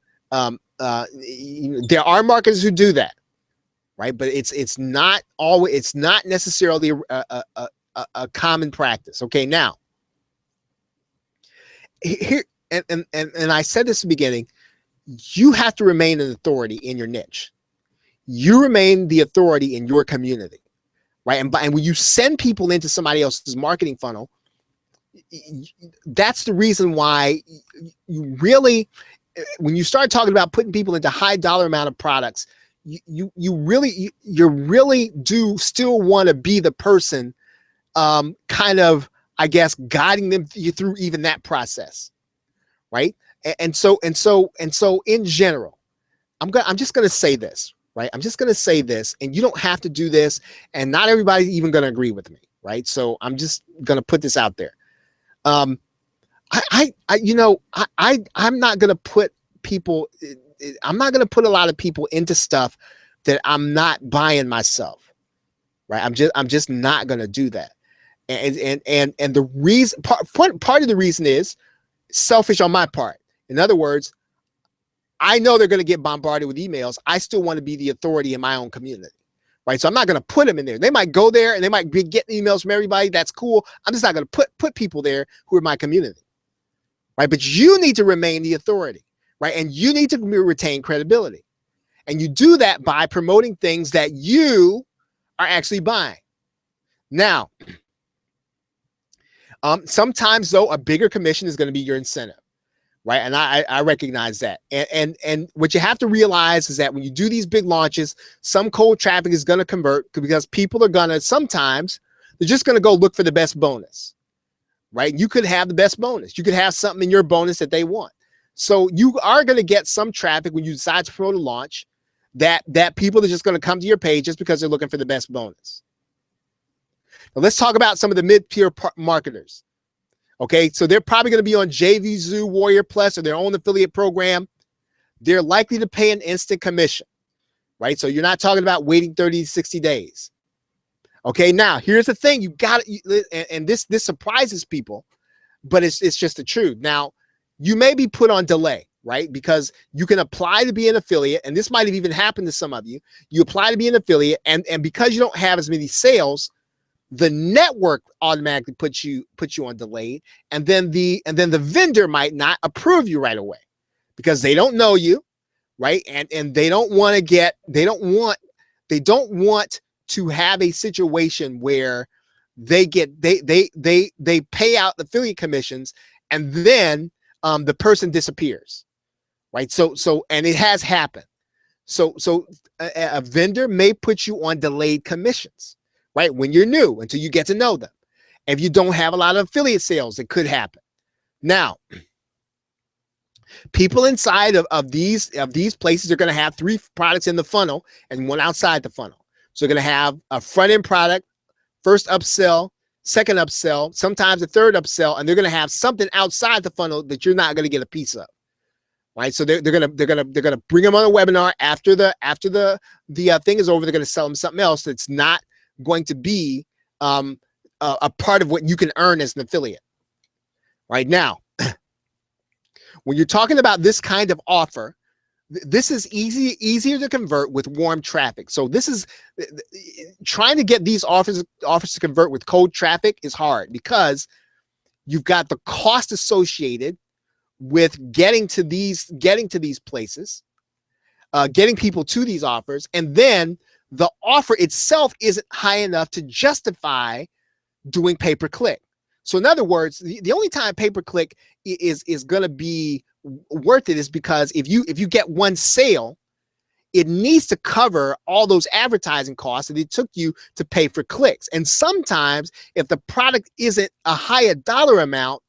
[SPEAKER 1] are marketers who do that, right? But it's not always, it's not necessarily a common practice. Okay, now here and I said this at the beginning, you have to remain an authority in your niche. You remain the authority in your community, right? And when you send people into somebody else's marketing funnel, that's the reason why you really, when you start talking about putting people into high dollar amount of products, you really do still want to be the person, kind of, I guess, guiding them through even that process, right? And so in general, I'm just gonna say this, right? I'm just gonna say this, and you don't have to do this, and not everybody's even gonna agree with me, right? So I'm just gonna put this out there. I'm not gonna put people. I'm not gonna put a lot of people into stuff that I'm not buying myself, right? I'm just not gonna do that. And the reason, part of the reason is selfish on my part. In other words, I know they're gonna get bombarded with emails. I still want to be the authority in my own community, right? So I'm not going to put them in there. They might go there and they might be getting emails from everybody. That's cool. I'm just not going to put people there who are my community, right? But you need to remain the authority, right? And you need to retain credibility. And you do that by promoting things that you are actually buying. Now, sometimes though, a bigger commission is going to be your incentive. Right. And I recognize that. And what you have to realize is that when you do these big launches, some cold traffic is going to convert because people are going to, sometimes they're just going to go look for the best bonus. Right. You could have the best bonus. You could have something in your bonus that they want. So you are going to get some traffic when you decide to promote a launch that people are just going to come to your page just because they're looking for the best bonus. Now let's talk about some of the mid-tier marketers. Okay, so they're probably going to be on JVZoo, Warrior Plus, or their own affiliate program. They're likely to pay an instant commission, right? So you're not talking about waiting 30 to 60 days. Okay, now here's the thing. You got it, and this surprises people, but it's just the truth. Now, you may be put on delay, right? Because you can apply to be an affiliate, and this might have even happened to some of you. You apply to be an affiliate, and because you don't have as many sales, the network automatically puts you on delayed, and then the vendor might not approve you right away because they don't know you, right? And they don't want to have a situation where they pay out the affiliate commissions and then the person disappears, right? So and it has happened. So a vendor may put you on delayed commissions, right? When you're new, until you get to know them. If you don't have a lot of affiliate sales, it could happen. Now, people inside of these places are going to have 3 products in the funnel and 1 outside the funnel. So they're going to have a front-end product, first upsell, second upsell, sometimes a third upsell, and they're going to have something outside the funnel that you're not going to get a piece of. Right, so they're gonna bring them on a webinar after the thing is over. They're gonna sell them something else that's not going to be a part of what you can earn as an affiliate. Right now, when you're talking about this kind of offer, this is easier to convert with warm traffic. So this is trying to get these offers to convert with cold traffic is hard because you've got the cost associated with getting to these places, getting people to these offers, and then the offer itself isn't high enough to justify doing pay-per-click. So in other words, the only time pay-per-click is going to be worth it is because if you get one sale, it needs to cover all those advertising costs that it took you to pay for clicks. And sometimes if the product isn't a higher dollar amount,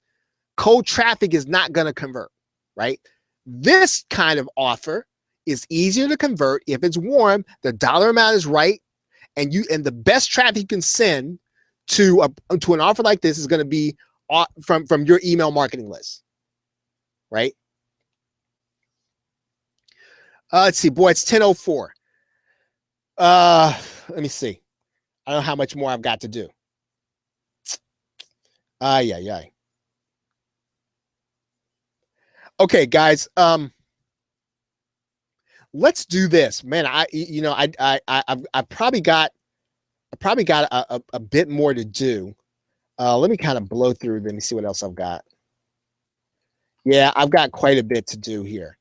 [SPEAKER 1] cold traffic is not going to convert, right? This kind of offer is easier to convert if it's warm, the dollar amount is right, and the best traffic you can send to an offer like this is going to be from your email marketing list, right? Let's see, boy, it's 10:04. Let me see. I don't know how much more I've got to do. Yeah. Okay, guys. Let's do this, man. I've probably got a bit more to do. Let me kind of blow through. Let me see what else I've got. Yeah, I've got quite a bit to do here.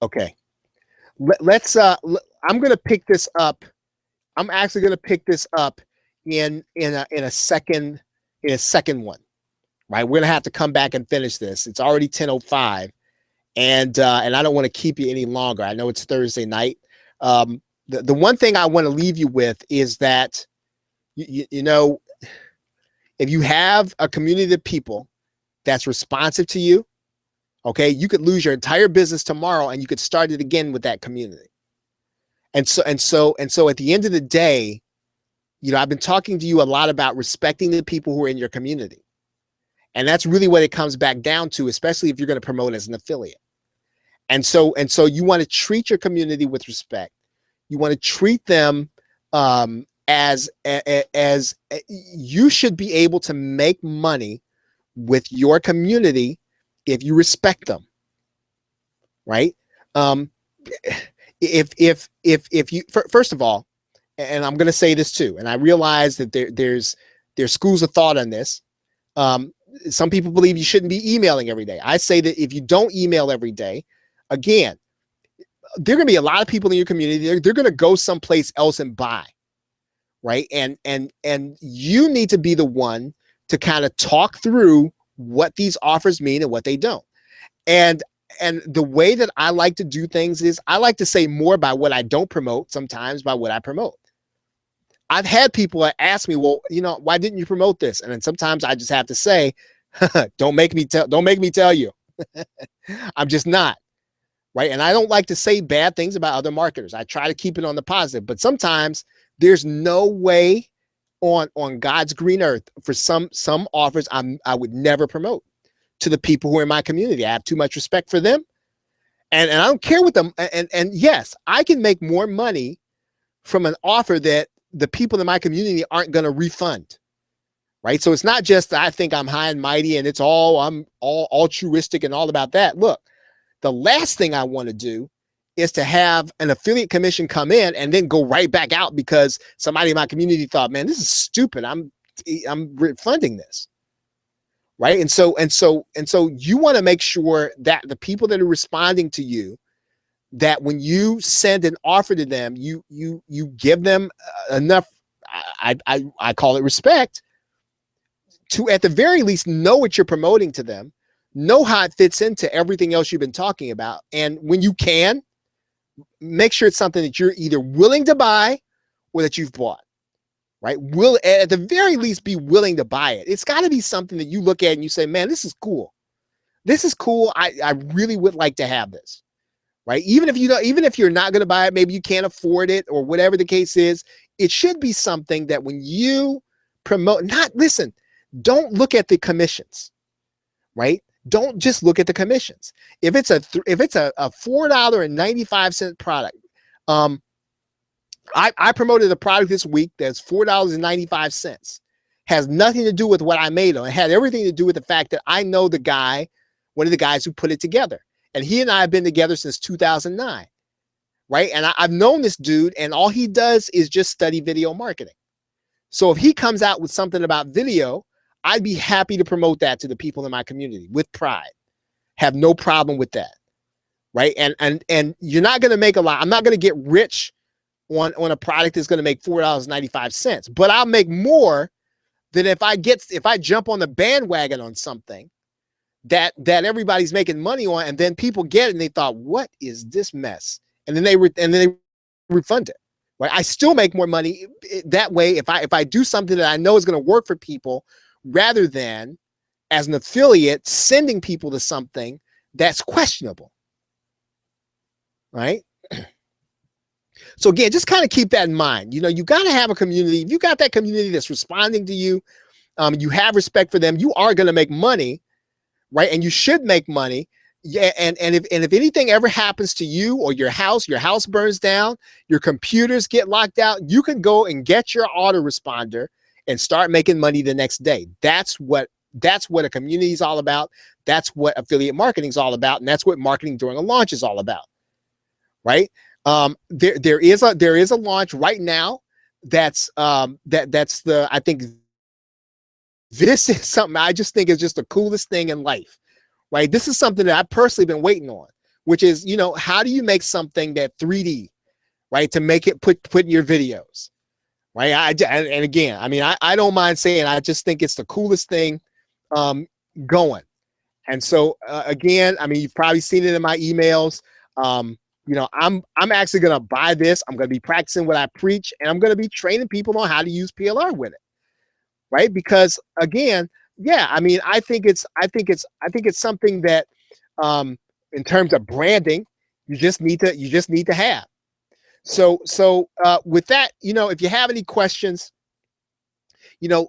[SPEAKER 1] Okay, I'm going to pick this up. I'm actually going to pick this up in a second one, right? We're going to have to come back and finish this. It's already 10:05, and I don't want to keep you any longer. I know it's Thursday night. The one thing I want to leave you with is that you know, if you have a community of people that's responsive to you, okay, you could lose your entire business tomorrow and you could start it again with that community. And so at the end of the day, I've been talking to you a lot about respecting the people who are in your community. And that's really what it comes back down to, especially if you're going to promote as an affiliate. And so you want to treat your community with respect. You want to treat them as you should be able to make money with your community if you respect them, right? If you first of all, and I'm going to say this too, and I realize that there's schools of thought on this. Some people believe you shouldn't be emailing every day. I say that if you don't email every day, again, there are going to be a lot of people in your community. They're going to go someplace else and buy, right? And you need to be the one to kind of talk through what these offers mean and what they don't. And the way that I like to do things is I like to say more by what I don't promote, sometimes by what I promote. I've had people ask me, well, why didn't you promote this? And then sometimes I just have to say, don't make me tell you. I'm just not, right? And I don't like to say bad things about other marketers. I try to keep it on the positive, but sometimes there's no way on God's green earth for some offers I would never promote to the people who are in my community. I have too much respect for them, and I don't care what them. And yes, I can make more money from an offer that the people in my community aren't going to refund, right? So it's not just that I think I'm high and mighty and I'm all altruistic and all about that. Look, the last thing I want to do is to have an affiliate commission come in and then go right back out because somebody in my community thought, man, this is stupid. I'm refunding this. Right. And so you want to make sure that the people that are responding to you, that when you send an offer to them, you give them enough, I call it respect, to at the very least know what you're promoting to them, know how it fits into everything else you've been talking about. And when you can, make sure it's something that you're either willing to buy or that you've bought. Right? Will at the very least be willing to buy it. It's got to be something that you look at and you say, man, this is cool. This is cool. I really would like to have this. Right? Even if you're not going to buy it, maybe you can't afford it or whatever the case is, it should be something that when you promote, don't look at the commissions, right? Don't just look at the commissions. If it's a $4.95 product, I promoted a product this week that's $4.95. Has nothing to do with what I made on it. It had everything to do with the fact that I know the guy, one of the guys who put it together. And he and I have been together since 2009, right? And I've known this dude, and all he does is just study video marketing. So if he comes out with something about video, I'd be happy to promote that to the people in my community with pride. Have no problem with that, right? And you're not going to make a lot. I'm not going to get rich on a product that's going to make $4.95, but I'll make more than if I jump on the bandwagon on something that everybody's making money on, and then people get it and they thought, what is this mess? And then they refund it. Right? I still make more money that way if I do something that I know is going to work for people, rather than as an affiliate sending people to something that's questionable. Right? So again, just kind of keep that in mind. You know, you got to have a community. If you got that community that's responding to you, you have respect for them, you are going to make money, right? And you should make money. Yeah, and if anything ever happens to you, or your house burns down, your computers get locked out, you can go and get your autoresponder and start making money the next day. That's what a community is all about. That's what affiliate marketing is all about, and that's what marketing during a launch is all about, right? There is a launch right now that's I think this is something I just think is just the coolest thing in life. Right. This is something that I've personally been waiting on, which is, you know, how do you make something that 3D, right, to make it put in your videos, right? And again, I mean, I don't mind saying, I just think it's the coolest thing going. And so again, I mean, you've probably seen it in my emails. You know, I'm actually going to buy this. I'm going to be practicing what I preach, and I'm going to be training people on how to use PLR with it. Right. Because again, yeah, I mean, I think it's something that, in terms of branding, you just need to have. So with that, you know, if you have any questions, you know,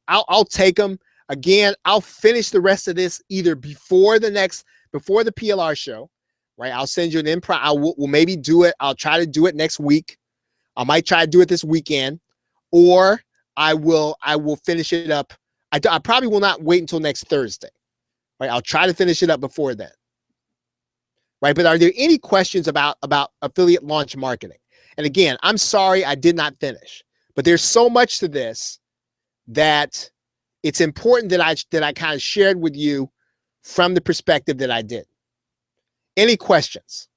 [SPEAKER 1] I'll take them. Again, I'll finish the rest of this either before the PLR show, right? I'll send you an improv. We'll maybe do it. I'll try to do it next week. I might try to do it this weekend, or I will finish it up. I probably will not wait until next Thursday, right? I'll try to finish it up before then, right? But are there any questions about affiliate launch marketing? And again, I'm sorry I did not finish, but there's so much to this that it's important that I kind of shared with you from the perspective that I did. Any questions?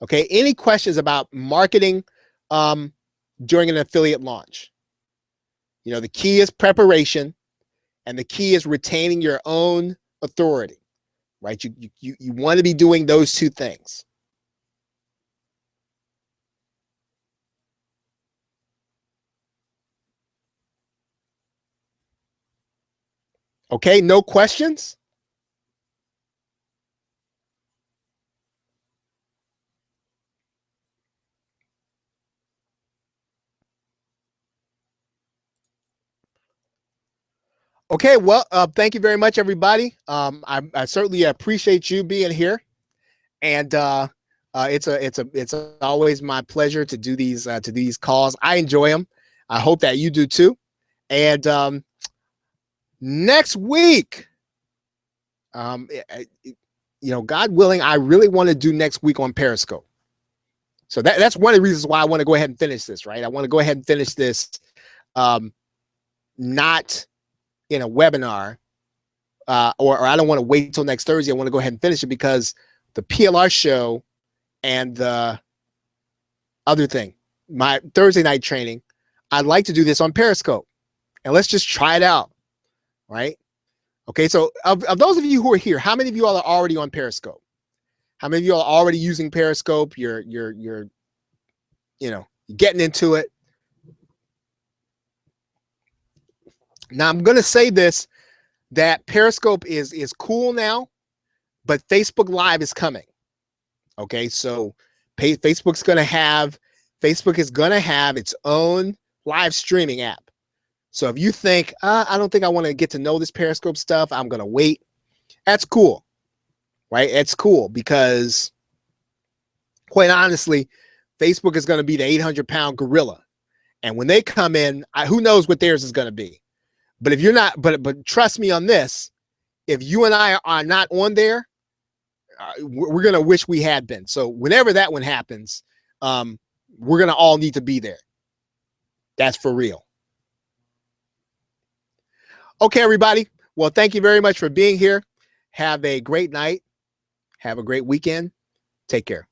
[SPEAKER 1] Okay, any questions about marketing during an affiliate launch? You know, the key is preparation, and the key is retaining your own authority, right? You want to be doing those two things. Okay, no questions? Okay, well, thank you very much, everybody. I certainly appreciate you being here, and it's always my pleasure to do these calls. I enjoy them. I hope that you do too. And next week, you know, God willing, I really want to do next week on Periscope. So that's one of the reasons why I want to go ahead and finish this. Right, I want to go ahead and finish this, not in a webinar, or I don't want to wait until next Thursday. I want to go ahead and finish it because the PLR show and the other thing, my Thursday night training, I'd like to do this on Periscope, and let's just try it out, right? Okay, so of those of you who are here, how many of you all are already on Periscope? How many of you all are already using Periscope? You're you know, getting into it. Now I'm going to say this, that Periscope is cool now, but Facebook Live is coming. Okay, so Facebook is going to have its own live streaming app. So if you think, I don't think I want to get to know this Periscope stuff, I'm going to wait, that's cool, right? It's cool because, quite honestly, Facebook is going to be the 800-pound gorilla. And when they come in, who knows what theirs is going to be. But if you're not, but trust me on this, if you and I are not on there, we're going to wish we had been. So whenever that one happens, we're going to all need to be there. That's for real. Okay, everybody. Well, thank you very much for being here. Have a great night. Have a great weekend. Take care.